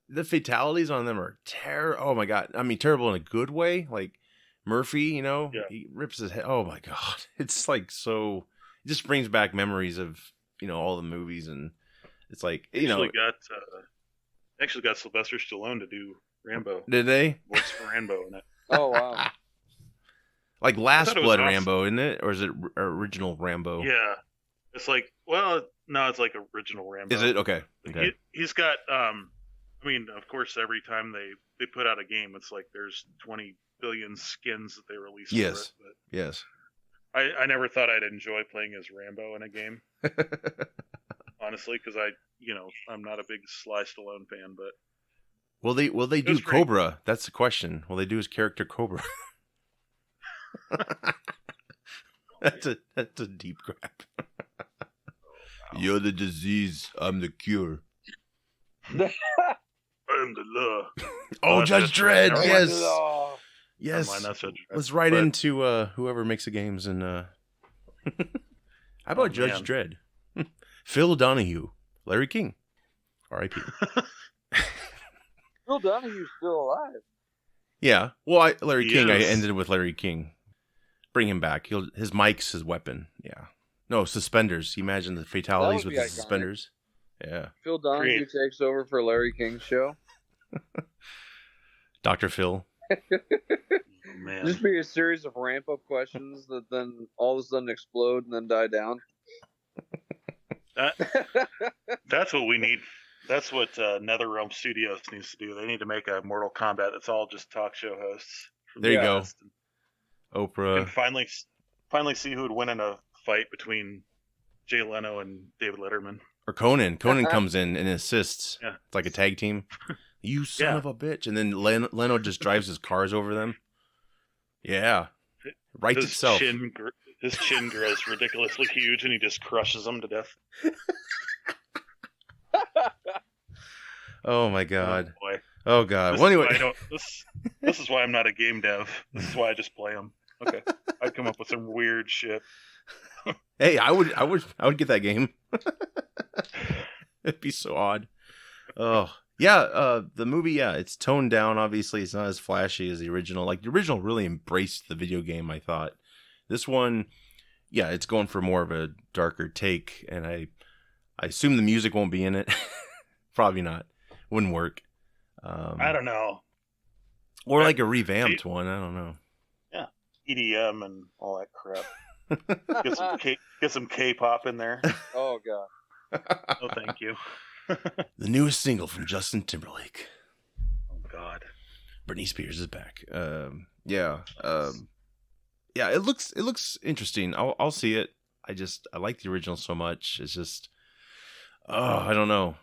The fatalities on them are terrible. Oh my god! I mean, terrible in a good way. Like Murphy, you know, Yeah. he rips his head. Oh my god! It's like so. It just brings back memories of all the movies, and it's like actually got Sylvester Stallone to do Rambo. Did they? Voice for Rambo in it. Oh, wow. Like Last thought it was Blood awesome. Rambo, isn't it? Or is it original Rambo? Yeah, it's like no, it's like original Rambo. Is it okay? Okay. He's got I mean, of course, every time they put out a game, it's like there's 20 billion skins that they release. Yes. For it, but Yes. I never thought I'd enjoy playing as Rambo in a game, honestly, because I'm not a big Sly Stallone fan, but Will they do was pretty- Cobra? That's the question. Will they do his character Cobra? That's a deep crap. You're the disease. I'm the cure. I'm the law. Oh, that's Judge Judge Dredd. Dredd. Never Yes. Oh, Yes. Never mind, that's Judge Dredd. Let's write But- into whoever makes the games and how about Oh, Judge Dredd? Phil Donahue, Larry King, R.I.P. Phil Donahue's still alive. Yeah. Well, Larry He King. I is. ended with Larry King. Bring him back. His mic's his weapon. Yeah. No suspenders. You imagine the fatalities That would with be the iconic. suspenders. Yeah. Phil Donahue Great. takes over for Larry King's show. Dr. Phil. Man. Just be a series of ramp up questions that then all of a sudden explode and then die down. That's what we need. That's what NetherRealm Studios needs to do. They need to make a Mortal Kombat that's all just talk show hosts. from There the you go. past. Oprah. And finally see who would win in a fight between Jay Leno and David Letterman. Or Conan. Conan comes in and assists. Yeah. It's like a tag team. You son Yeah. of a bitch. And then Leno just drives his cars over them. Yeah. Writes His itself. his chin grows ridiculously huge, and he just crushes them to death. Oh my god. Oh, boy. Oh god. This Well, is anyway. why I don't- this is why I'm not a game dev. This is why I just play them. Okay, I'd come up with some weird shit. Hey, I would get that game. It'd be so odd. Oh yeah, the movie, yeah, it's toned down. Obviously, it's not as flashy as the original. Like the original really embraced the video game. I thought this one, yeah, it's going for more of a darker take, and I assume the music won't be in it. Probably not. Wouldn't work. I don't know. Or like a revamped one. I don't know. EDM and all that crap. Get some K-pop in there. Oh, God. No, thank you. The newest single from Justin Timberlake. Oh God. Britney Spears is back. Yeah. Yeah. It looks interesting. I'll see it. I like the original so much. It's just, I don't know.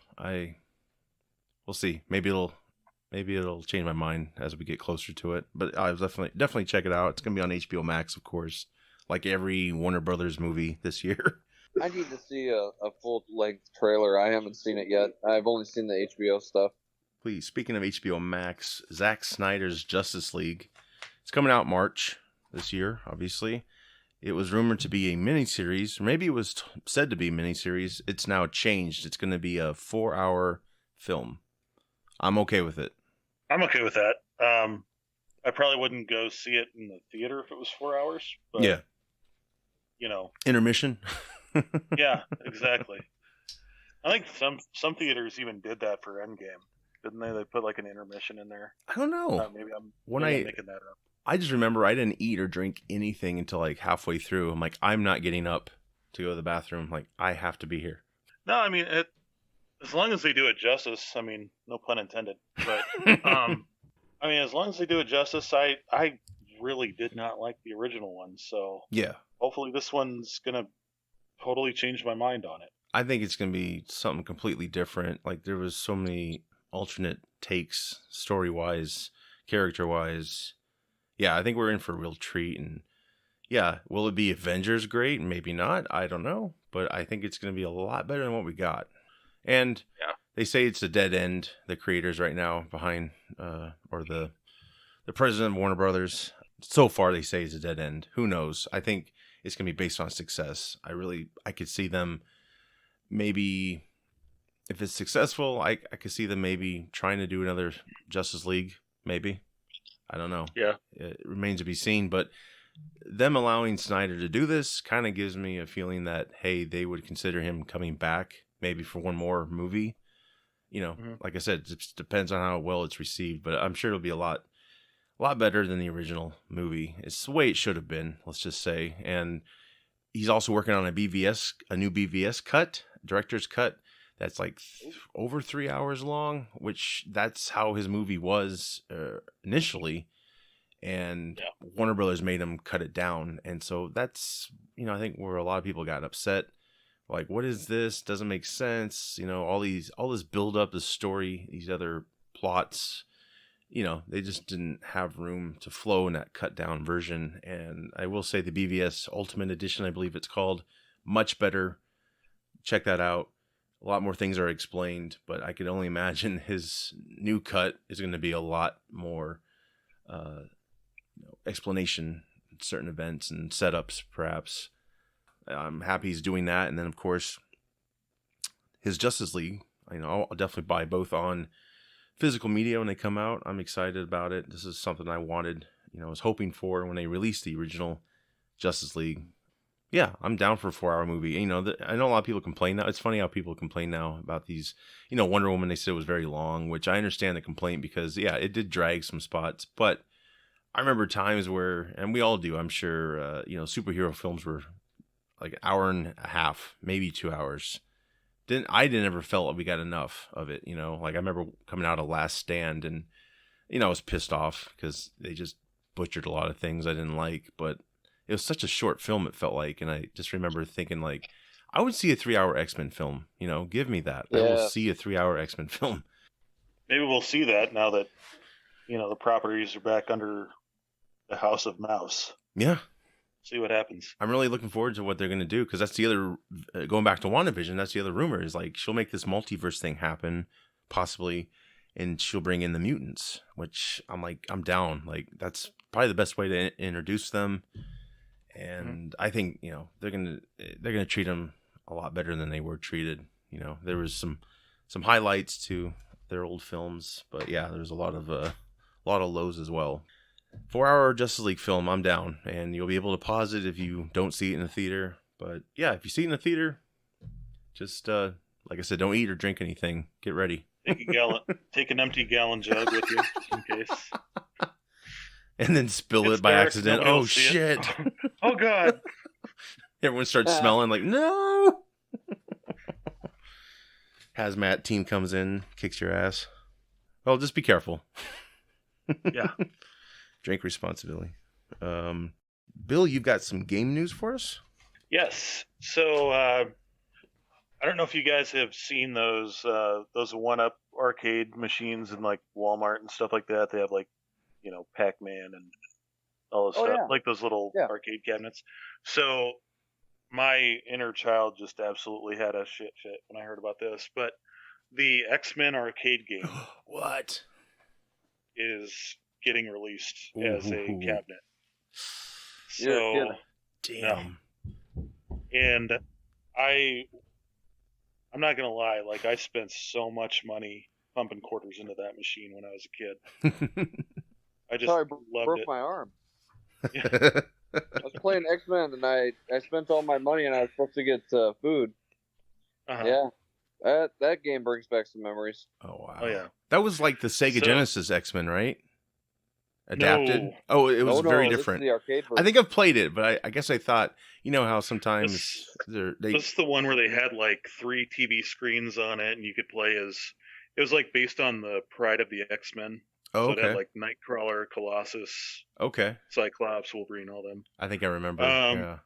We'll see. Maybe it'll change my mind as we get closer to it. But I'll definitely check it out. It's gonna be on HBO Max, of course, like every Warner Brothers movie this year. I need to see a full-length trailer. I haven't seen it yet. I've only seen the HBO stuff. Please, speaking of HBO Max, Zack Snyder's Justice League. It's coming out March this year, obviously. It was rumored to be a miniseries. Maybe it was said to be a miniseries. It's now changed. It's going to be a 4-hour film. I'm okay with it. I'm okay with that. I probably wouldn't go see it in the theater if it was 4 hours, but Yeah. Intermission. Yeah, exactly. I think some theaters even did that for Endgame, didn't they? They put like an intermission in there. I don't know. Maybe I'm making that up. I just remember I didn't eat or drink anything until like halfway through. I'm like, I'm not getting up to go to the bathroom. Like, I have to be here. No, I mean, as long as they do it justice. I mean, no pun intended. But I mean, as long as they do it justice, I really did not like the original one. So Yeah. hopefully this one's gonna totally change my mind on it. I think it's going to be something completely different. Like, there was so many alternate takes, story-wise, character-wise. Yeah, I think we're in for a real treat. And yeah, will it be Avengers great? Maybe not. I don't know. But I think it's going to be a lot better than what we got. And Yeah. they say it's a dead end, the creators right now behind, or the president of Warner Brothers. So far, they say it's a dead end. Who knows? I think it's going to be based on success. I could see them maybe, if it's successful, I could see them maybe trying to do another Justice League. Maybe. I don't know. Yeah. It remains to be seen. But them allowing Snyder to do this kind of gives me a feeling that, hey, they would consider him coming back maybe for one more movie. Like I said, it just depends on how well it's received. But I'm sure it'll be a lot better than the original movie. It's the way it should have been, let's just say. And he's also working on a new BVS cut, director's cut, that's like over 3 hours long, which that's how his movie was initially. And Warner Brothers made him cut it down. And so that's, I think where a lot of people got upset. Like, what is this? Doesn't make sense. All this build up, the story, these other plots, they just didn't have room to flow in that cut down version. And I will say the BVS Ultimate Edition, I believe it's called, much better. Check that out. A lot more things are explained, but I could only imagine his new cut is going to be a lot more explanation, certain events and setups, perhaps. I'm happy he's doing that. And then, of course, his Justice League, I'll definitely buy both on physical media when they come out. I'm excited about it. This is something I wanted, was hoping for when they released the original Justice League. Yeah, I'm down for a 4-hour movie. I know a lot of people complain now. It's funny how people complain now about these, Wonder Woman, they said it was very long, which I understand the complaint because, yeah, it did drag some spots. But I remember times where, and we all do, I'm sure, superhero films were like an hour and a half, maybe 2 hours. I didn't ever felt like we got enough of it, Like I remember coming out of Last Stand and, I was pissed off because they just butchered a lot of things I didn't like. But it was such a short film, it felt like. And I just remember thinking, like, I would see a 3-hour X-Men film. Give me that. Yeah. I will see a 3-hour X-Men film. Maybe we'll see that now that, the properties are back under the House of Mouse. Yeah. See what happens. I'm really looking forward to what they're going to do, because that's the other, going back to WandaVision, that's the other rumor, is like she'll make this multiverse thing happen, possibly, and she'll bring in the mutants, which I'm like, I'm down. Like, that's probably the best way to introduce them. And I think, they're going to treat them a lot better than they were treated. There was some highlights to their old films, but yeah, there's a lot of lows as well. 4-hour Justice League film, I'm down, and you'll be able to pause it if you don't see it in the theater. But yeah, if you see it in the theater, just like I said, don't eat or drink anything. Get ready. Take an empty gallon jug with you, just in case. And then spill it by accident. Oh shit! Oh god! Everyone starts smelling like, no. Hazmat team comes in, kicks your ass. Well, just be careful. Yeah. Drink responsibly. Bill, you've got some game news for us? Yes. So I don't know if you guys have seen those 1-up arcade machines in like Walmart and stuff like that. They have like, Pac-Man and all this stuff, yeah. like those little arcade cabinets. So my inner child just absolutely had a shit fit when I heard about this. But the X-Men arcade game what is getting released as a cabinet. So damn. No. And I'm not gonna lie, like I spent so much money pumping quarters into that machine when I was a kid. I just Sorry, loved broke it. my arm. Yeah. I was playing X-Men, and I spent all my money, and I was supposed to get food. Uh-huh. Yeah, that game brings back some memories. Oh wow. Oh yeah. That was like the Sega So- Genesis X-Men, right? Adapted. No. Oh, it was very This is different. the arcade version. I think I've played it, but I guess I thought, you know how sometimes they This is the one where they had like 3 TV screens on it, and you could play as. It was like based on the Pride of the X-Men. Oh, So it okay. had like Nightcrawler, Colossus, Okay. Cyclops, Wolverine, all them. I think I remember. Yeah.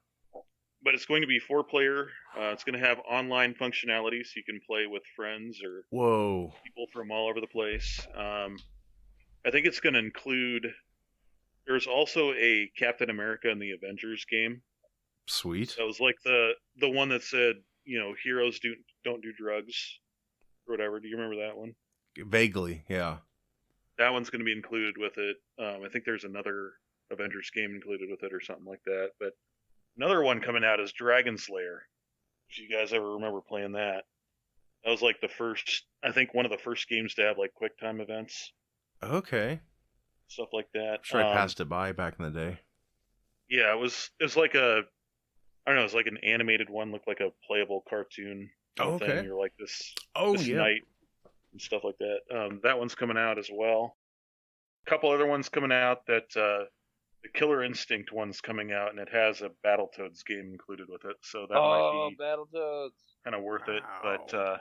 But it's going to be 4-player. It's going to have online functionality, so you can play with friends or Whoa. people from all over the place. I think it's going to include. There's also a Captain America and the Avengers game. Sweet. That was like the one that said, heroes don't do drugs or whatever. Do you remember that one? Vaguely, yeah. That one's going to be included with it. I think there's another Avengers game included with it or something like that. But another one coming out is Dragon Slayer. If you guys ever remember playing that. That was like one of the first games to have like QuickTime events. Okay. Stuff like that. Sure, I passed it by back in the day. Yeah, it was like I don't know, it was like an animated one, looked like a playable cartoon kind of thing. You're like this knight and stuff like that. That one's coming out as well. A couple other ones coming out that the Killer Instinct one's coming out, and it has a Battletoads game included with it, so that might be Battletoads. kind of worth it. Wow. But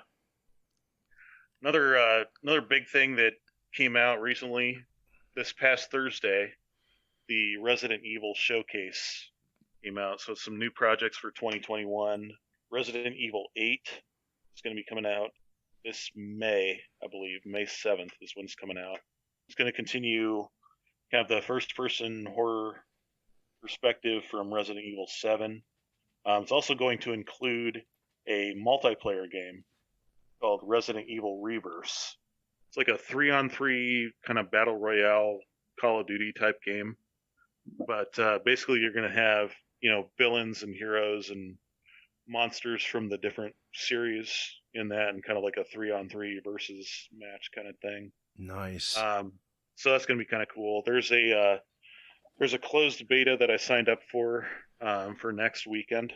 another big thing that came out recently, this past Thursday, the Resident Evil Showcase came out. So some new projects for 2021. Resident Evil 8 is going to be coming out this May, I believe. May 7th is when it's coming out. It's going to continue kind of the first-person horror perspective from Resident Evil 7. It's also going to include a multiplayer game called Resident Evil Reverse. It's like a 3-on-3 kind of battle royale Call of Duty type game. But basically you're going to have, villains and heroes and monsters from the different series in that, and kind of like a 3-on-3 versus match kind of thing. Nice. So that's going to be kind of cool. There's a closed beta that I signed up for next weekend.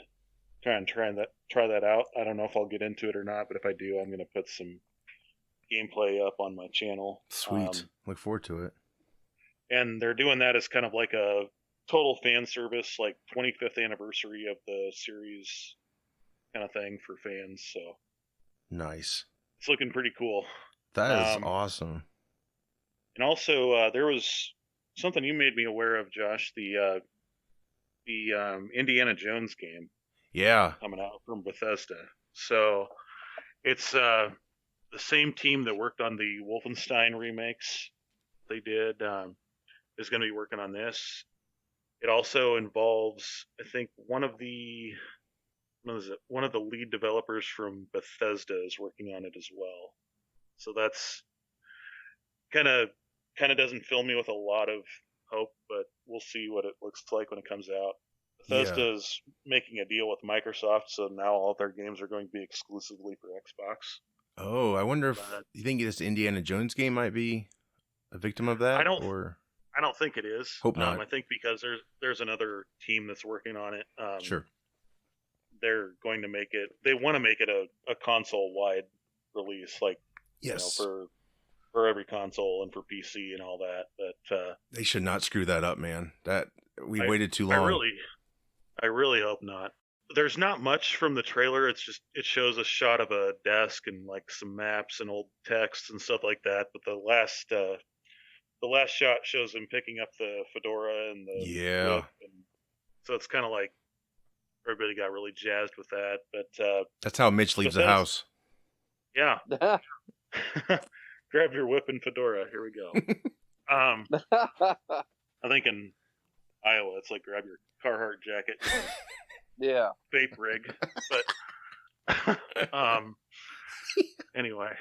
Try that out. I don't know if I'll get into it or not, but if I do, I'm going to put some gameplay up on my channel. Sweet. Look forward to it. And they're doing that as kind of like a total fan service, like 25th anniversary of the series kind of thing for fans. So Nice. it's looking pretty cool. That is awesome. And also, there was something you made me aware of, Josh. The Indiana Jones game. Yeah. Coming out from Bethesda. So it's the same team that worked on the Wolfenstein remakes. They did is going to be working on this. It also involves, I think, one of the lead developers from Bethesda is working on it as well. So that's kind of doesn't fill me with a lot of hope, but we'll see what it looks like when it comes out. Bethesda is making a deal with Microsoft, so now all their games are going to be exclusively for Xbox. Oh, I wonder if you think this Indiana Jones game might be a victim of that? I don't think it is. Hope not. I think because there's another team that's working on it. Sure. They're going to make it. They want to make it a console-wide release, like yes, for every console and for PC and all that. But they should not screw that up, man. We waited too long. I really hope not. There's not much from the trailer. It shows a shot of a desk and like some maps and old text and stuff like that. But the last shot shows him picking up the fedora and the whip, and so it's kind of like everybody got really jazzed with that. But that's how Mitch leaves the house. Yeah. Grab your whip and fedora. Here we go. I think in Iowa it's like grab your Carhartt jacket. Yeah. Vape rig. But anyway.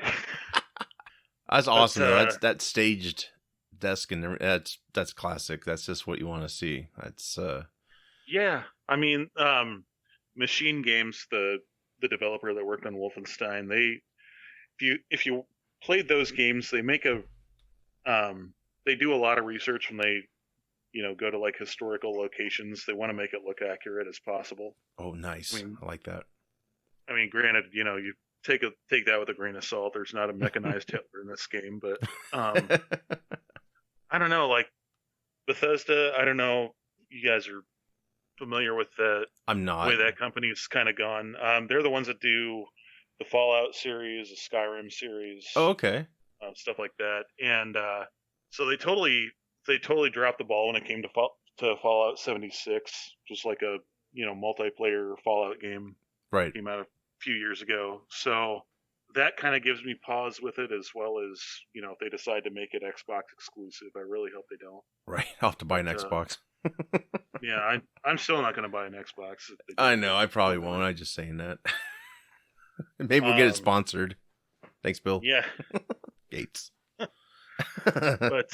That's awesome though. That's staged desk, and that's classic. That's just what you want to see. That's yeah. I mean, Machine Games, the developer that worked on Wolfenstein, if you played those games, they make a they do a lot of research when they, go to like historical locations. They want to make it look accurate as possible. Oh, nice. I like that. I mean, granted, you take that with a grain of salt. There's not a mechanized Hitler in this game, but I don't know. Like Bethesda, I don't know. You guys are familiar with the I'm not. way that company's kind of gone. They're the ones that do the Fallout series, the Skyrim series, Oh, okay. stuff like that. And so they totally dropped the ball when it came to Fallout 76, just like a multiplayer Fallout game Right. came out a few years ago. So that kind of gives me pause with it, as well as if they decide to make it Xbox exclusive. I really hope they don't. Right. I'll have to buy an Xbox. Yeah, I'm still not going to buy an Xbox. I know. I probably won't. I'm just saying that. Maybe we'll get it sponsored. Thanks, Bill. Yeah. Gates. But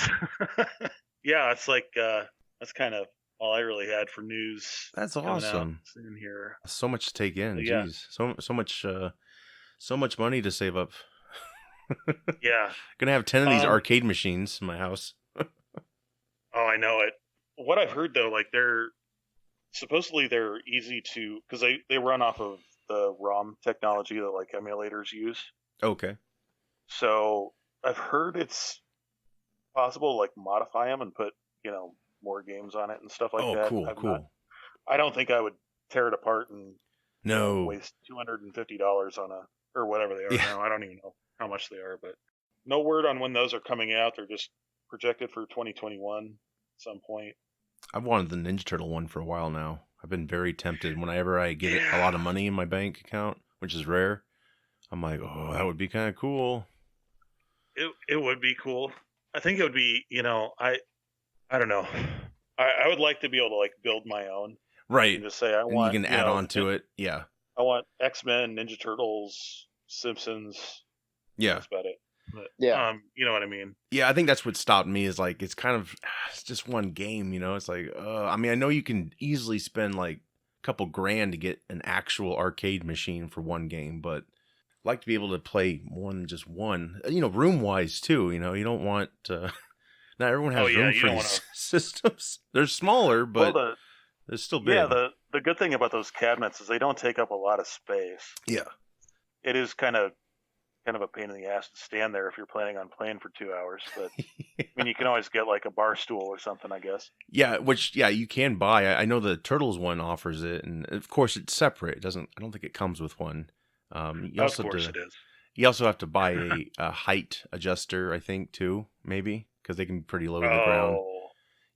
yeah, it's like that's kind of all I really had for news. That's awesome. In here, so much to take in. Yeah. Jeez, so much money to save up. Yeah, Gonna have 10 of these arcade machines in my house. Oh, I know it. What I've heard though, like they're easy to, because they run off of the ROM technology that like emulators use. Okay. So I've heard it's possible to like modify them and put more games on it and stuff like that. Cool. I don't think I would tear it apart and waste $250 on or whatever they are now. I don't even know how much they are, but no word on when those are coming out. They're just projected for 2021 at some point. I've wanted the Ninja Turtle one for a while now. I've been very tempted whenever I get a lot of money in my bank account, which is rare. I'm like, oh, that would be kind of cool. It would be cool. I think it would be, I don't know. I would like to be able to like build my own. Right. And just say I want. You can add on to it. Yeah. I want X-Men, Ninja Turtles, Simpsons. Yeah. That's about it. But, yeah. You know what I mean? Yeah, I think that's what stopped me is like, it's just one game, It's like, I mean, I know you can easily spend like a couple grand to get an actual arcade machine for one game, but I'd like to be able to play more than just one, room-wise too, you don't want, not everyone has room for these systems. They're smaller, but they're still big. Yeah, the good thing about those cabinets is they don't take up a lot of space. Yeah. It is kind of a pain in the ass to stand there if you're planning on playing for 2 hours. But I mean, you can always get like a bar stool or something, I guess. Yeah, which you can buy. I know the Turtles one offers it, and of course it's separate. It doesn't. I don't think it comes with one. Of course it is. You also have to buy a height adjuster, I think, too, maybe, because they can be pretty low to the ground.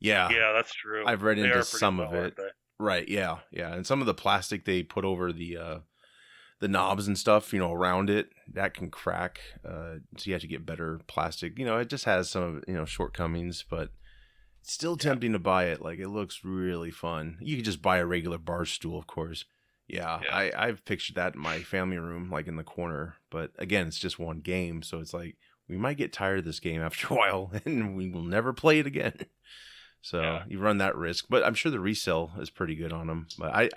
Yeah. Yeah, that's true. I've read into some of it. Right, yeah. And some of the plastic they put over the knobs and stuff, around it, that can crack. So you have to get better plastic. It just has some, shortcomings, but it's still tempting to buy it. Like, it looks really fun. You could just buy a regular bar stool, of course. Yeah. I've pictured that in my family room, like in the corner. But again, it's just one game, so it's like we might get tired of this game after a while, and we will never play it again. So you run that risk. But I'm sure the resale is pretty good on them. But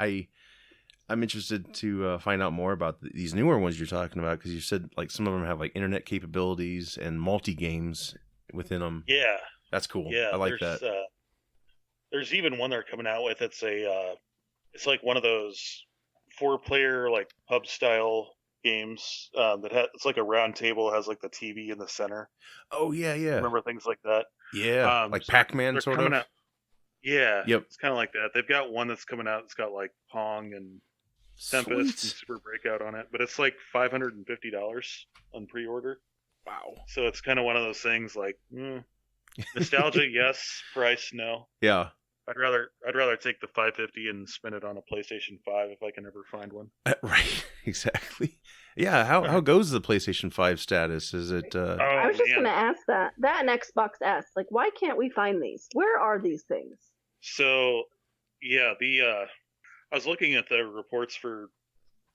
I'm interested to find out more about these newer ones you're talking about, because you said like some of them have like internet capabilities and multi games within them. Yeah, that's cool. Yeah, I like that. There's even one they're coming out with. It's like one of those 4-player like pub style games it's like a round table, has like the TV in the center. Oh yeah. Remember things like that? Yeah, like so Pac-Man sort of. Out, yeah. Yep. It's kind of like that. They've got one that's coming out. It's got like Pong and Tempest and Super Breakout on it, but it's like $550 on pre-order. Wow. So it's kind of one of those things like nostalgia, yes. Price, no. Yeah. I'd rather take the $550 and spend it on a PlayStation 5 if I can ever find one. Right. Exactly. Yeah. How goes the PlayStation 5 status? Is it? I was just going to ask that and Xbox S. Like, why can't we find these? Where are these things? So, yeah, I was looking at the reports for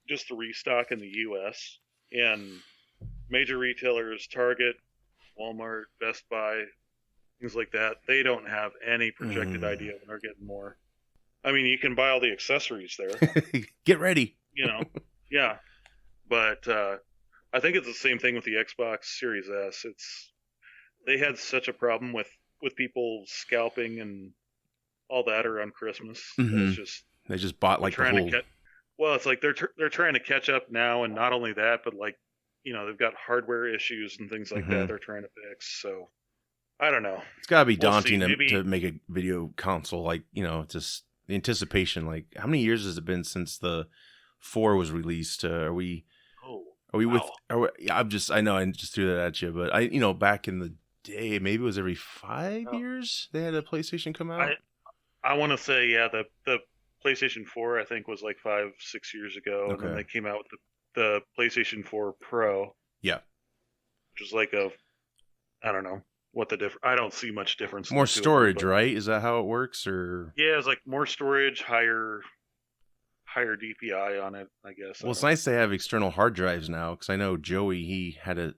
just the restock in the U.S. and major retailers, Target, Walmart, Best Buy, things like that. They don't have any projected idea when they're getting more. I mean, you can buy all the accessories there. Get ready. Yeah. But I think it's the same thing with the Xbox Series S. They had such a problem with with people scalping and all that around Christmas. Mhm. It's just They just bought like the trying whole. to catch. Well, it's like they're trying to catch up now, and not only that, but like they've got hardware issues and things like that Mhm. they're trying to fix. So I don't know. It's gotta be We'll daunting see. to, Maybe to make a video console. Like just the anticipation. Like how many years has it been since the 4 was released? Are we with? wow. Yeah, I know I just threw that at you, but back in the day, maybe it was every 5 Oh. years they had a PlayStation come out. I want to say the PlayStation 4 I think was like 5-6 years ago, and then Okay. they came out with the PlayStation 4 Pro. Yeah. Which is like I don't know what the difference. I don't see much difference. More in the two of them, storage, but right? Is that how it works, or? yeah, it's like more storage, higher DPI on it, I guess. Well, it's nice they have external hard drives now, because I know Joey he had to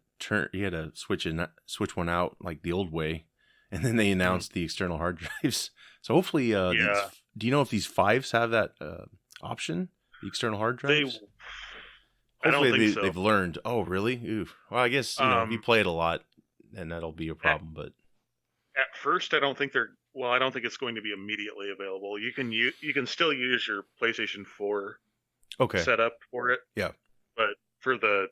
switch one out like the old way, and then they announced the external hard drives. So hopefully, Yeah. do you know if these 5s have that option, the external hard drives? I don't Hopefully think so. they've learned. Oh, really? Oof. Well, I guess if you play it a lot, then that'll be a problem. But At first, I don't think it's going to be immediately available. You can still use your PlayStation 4 okay, setup for it. Yeah. But for the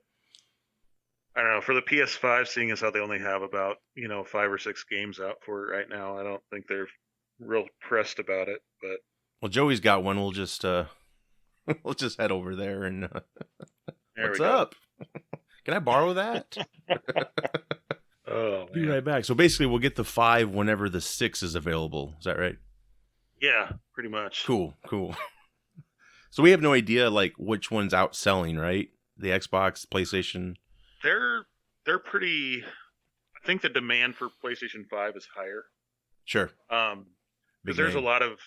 PS5, seeing as how they only have about 5 or 6 games out for it right now, I don't think they're real pressed about it. But well, Joey's got one. We'll just we'll just head over there and there what's we go. up? Can I borrow that? Oh, Be man. right back. So basically, we'll get the 5 whenever the 6 is available. Is that right? Yeah, pretty much. Cool. So we have no idea like which one's outselling, right? The Xbox, PlayStation. They're pretty. I think the demand for PlayStation 5 is higher. Sure. Because Big there's name. a lot of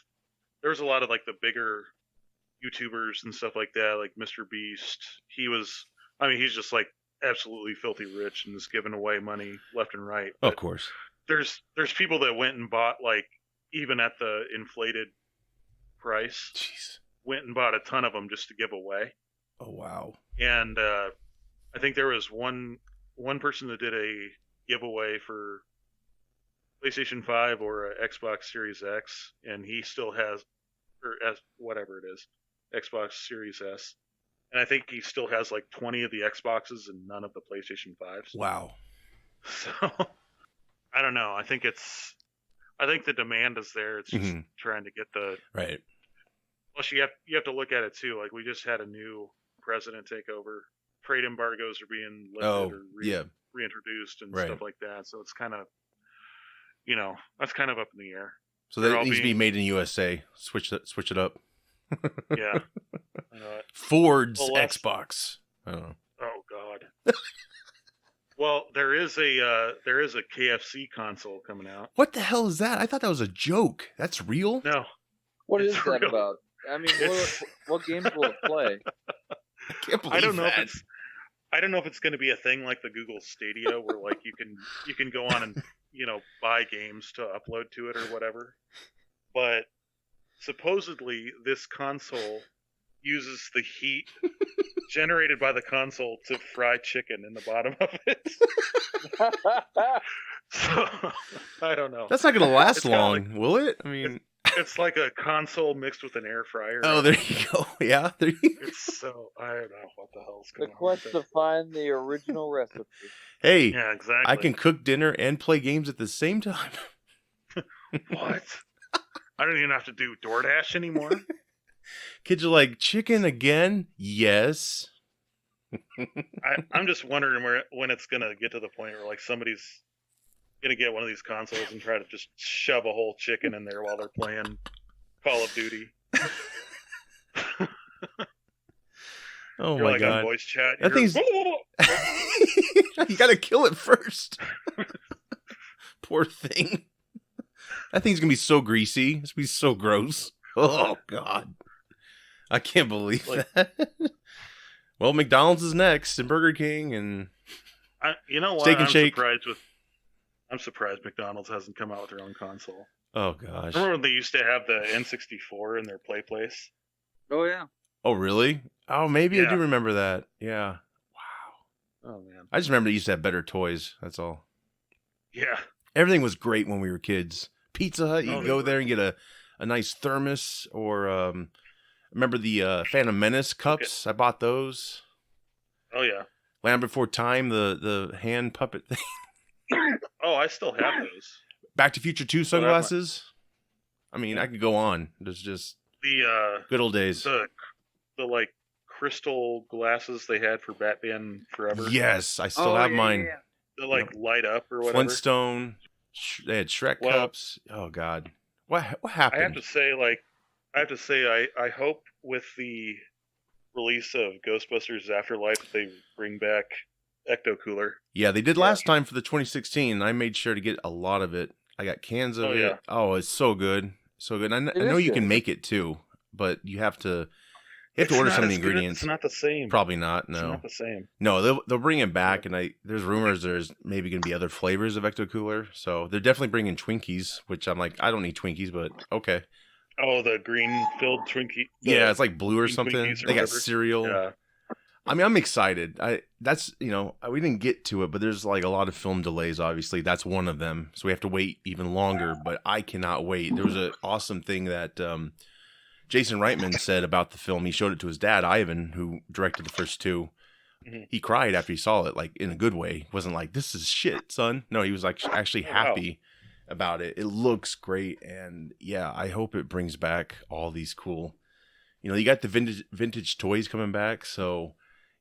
like the bigger YouTubers and stuff like that, like Mr. Beast. He's just like absolutely filthy rich and just giving away money left and right. Of But course. there's people that went and bought, like, even at the inflated price, Jeez. went and bought a ton of them just to give away. Oh wow. And I think there was one person that did a giveaway for PlayStation 5 or a Xbox Series X, and he still has, or S, whatever it is, Xbox Series S. And I think he still has like 20 of the Xboxes and none of the PlayStation 5s. Wow. So I don't know. I think the demand is there. It's just trying to get the right. Plus, you have to look at it too. Like, we just had a new president take over. Trade embargoes are being lifted reintroduced and stuff like that. So it's kind of, that's kind of up in the air. So that needs to be made in USA. Switch it up. Yeah. I know it. Ford's Xbox. I don't know. Oh God. Well, there is a KFC console coming out. What the hell is that? I thought that was a joke. That's real? No. What is It's that real. about? I mean, what games will it play? I can't believe I don't know that. I don't know if it's going to be a thing like the Google Stadia, where like you can go on and buy games to upload to it or whatever. But supposedly this console uses the heat generated by the console to fry chicken in the bottom of it. So I don't know. That's not going to last It's kinda long, will it? I mean, It's like a console mixed with an air fryer. oh, there you go. Yeah, there you go. It's so, I don't know what the hell's The going on. quest with to it. find the original recipe. Hey, Yeah, exactly. I can cook dinner and play games at the same time. What? I don't even have to do DoorDash anymore. Kids are like, chicken again? Yes. I'm just wondering when it's gonna get to the point where like somebody's gonna get one of these consoles and try to just shove a whole chicken in there while they're playing Call of Duty. Oh You're my like god. on voice chat. That you're- thing's- you gotta kill it first. Poor thing. That thing's gonna be so greasy. It's gonna be so gross. Oh god. I can't believe that. Well, McDonald's is next, and Burger King, and you know what? Steak and Shake. I'm surprised McDonald's hasn't come out with their own console. oh gosh. Remember when they used to have the N64 in their play place? Oh yeah. Oh really? Oh, maybe I Yeah. do remember that. Yeah. Wow. Oh man. I just remember they used to have better toys. That's all. Yeah. Everything was great when we were kids. Pizza Hut, you Oh, go there and get a nice thermos, or remember the Phantom Menace cups? I bought those. Oh yeah. Land Before Time, the hand puppet thing. Oh, I still have those. Back to Future 2 sunglasses. I mean, I could go on. There's just The good old days. the like crystal glasses they had for Batman Forever. Yes, I still have mine. They like light up or whatever. Flintstone. They had Shrek cups. Oh God, what happened? I have to say, I hope with the release of Ghostbusters Afterlife they bring back Ecto Cooler. Yeah, they did last time for the 2016. I made sure to get a lot of it. I got cans of it. Yeah. Oh, it's so good, so good. I know you can make it too, but you have to. You have to order some of the ingredients. It's not the same. Probably not. No, it's not the same. No, they'll bring it back, and there's rumors there's maybe going to be other flavors of Ecto Cooler. So they're definitely bringing Twinkies, which I'm like, I don't need Twinkies, but okay. Oh, the green filled Twinkie. Yeah, it's like blue or something. They got cereal. Yeah. I mean, I'm excited. That's we didn't get to it, but there's like a lot of film delays. Obviously, that's one of them. So we have to wait even longer. But I cannot wait. There was an awesome thing that Jason Reitman said about the film. He showed it to his dad, Ivan, who directed the first two. Mm-hmm. He cried after he saw it, like in a good way. He wasn't like, "This is shit, son." No, he was like actually happy about it. It looks great, and yeah, I hope it brings back all these cool. You got the vintage toys coming back, so.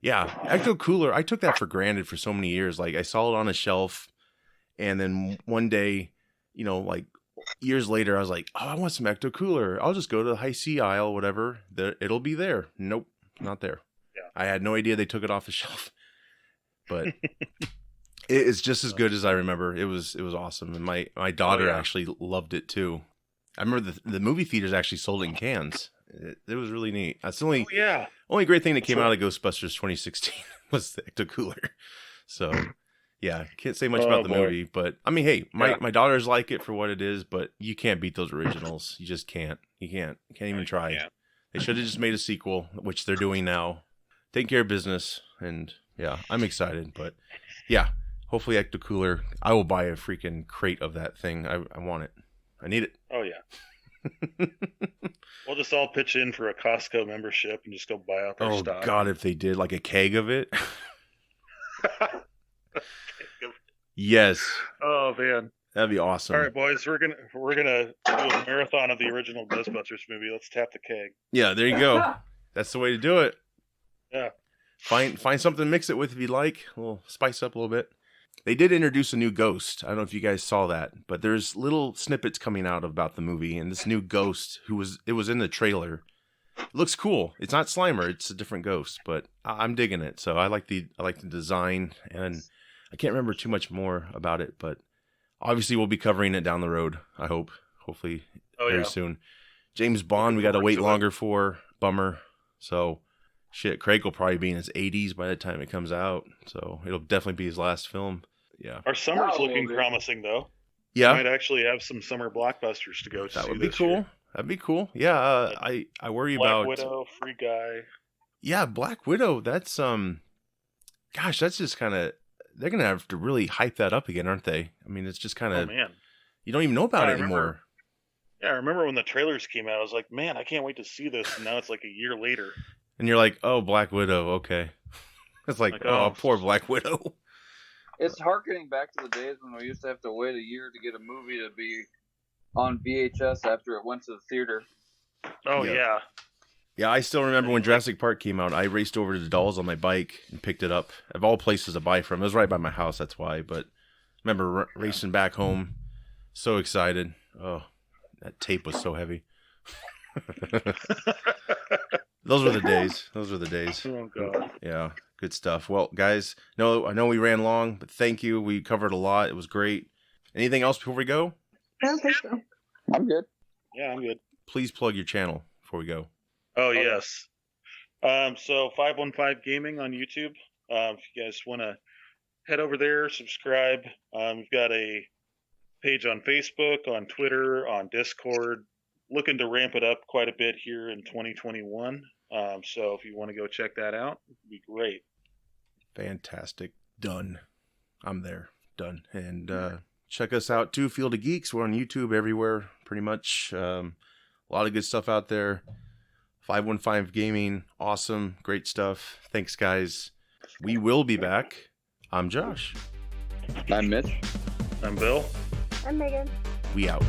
Yeah, Ecto Cooler, I took that for granted for so many years. Like, I saw it on a shelf, and then one day, like, years later, I was like, oh, I want some Ecto Cooler. I'll just go to the high C aisle, whatever. It'll be there. Nope, not there. Yeah. I had no idea they took it off the shelf. But it's just as good as I remember. It was awesome. And my daughter actually loved it, too. I remember the movie theaters actually sold it in cans. It was really neat. That's the only great thing that came out of Ghostbusters 2016 was the Ecto Cooler. So, yeah, can't say much about the movie, but I mean, hey, my daughters like it for what it is, but you can't beat those originals. You just can't. You can't even try. Yeah. They should have just made a sequel, which they're doing now. Taking care of business, and yeah, I'm excited. But yeah, hopefully Ecto Cooler. I will buy a freaking crate of that thing. I want it. I need it. Oh yeah. We'll just all pitch in for a Costco membership and just go buy out their stock. Oh God, if they did like a keg of it. Yes. Oh man, that'd be awesome. All right, boys, we're gonna do a marathon of the original Ghostbusters movie. Let's tap the keg. Yeah, there you go. That's the way to do it. Yeah. Find something to mix it with if you like. We'll spice up a little bit. They did introduce a new ghost. I don't know if you guys saw that, but there's little snippets coming out about the movie, and this new ghost it was in the trailer. It looks cool. It's not Slimer; it's a different ghost, but I'm digging it. So I like the design, and I can't remember too much more about it, but obviously we'll be covering it down the road. I hope, hopefully, very soon. James Bond, we got to wait longer for. Bummer. So. Shit, Craig will probably be in his 80s by the time it comes out, so it'll definitely be his last film. Yeah. Our summer's looking promising, though. Yeah. We might actually have some summer blockbusters to go to. That would be cool. Year. That'd be cool. Yeah, I worry about Black Widow, Free Guy. Yeah, Black Widow. That's gosh, that's just kind of they're gonna have to really hype that up again, aren't they? I mean, it's just kind of you don't even know about it anymore. Yeah, I remember when the trailers came out. I was like, man, I can't wait to see this. And now it's like a year later. And you're like, oh, Black Widow, okay. It's like oh, poor Black Widow. It's harkening back to the days when we used to have to wait a year to get a movie to be on VHS after it went to the theater. Oh, yeah. Yeah, I still remember when Jurassic Park came out. I raced over to the Dolls on my bike and picked it up. Of all places to buy from. It was right by my house, that's why. But I remember racing back home. So excited. Oh, that tape was so heavy. Those were the days. Oh, God. Yeah, good stuff. Well, guys, I know we ran long, but thank you. We covered a lot. It was great. Anything else before we go? I don't think so. I'm good. Yeah, I'm good. Please plug your channel before we go. Oh, yes. So 515 Gaming on YouTube. If you guys want to head over there, subscribe. We've got a page on Facebook, on Twitter, on Discord. Looking to ramp it up quite a bit here in 2021. So if you want to go check that out, it'd be great. Fantastic. Done. I'm there. Done. And check us out too. Field of Geeks. We're on YouTube everywhere, pretty much. A lot of good stuff out there. 515 Gaming, awesome, great stuff. Thanks, guys. We will be back. I'm Josh. I'm Mitch. I'm Bill. I'm Megan. We out.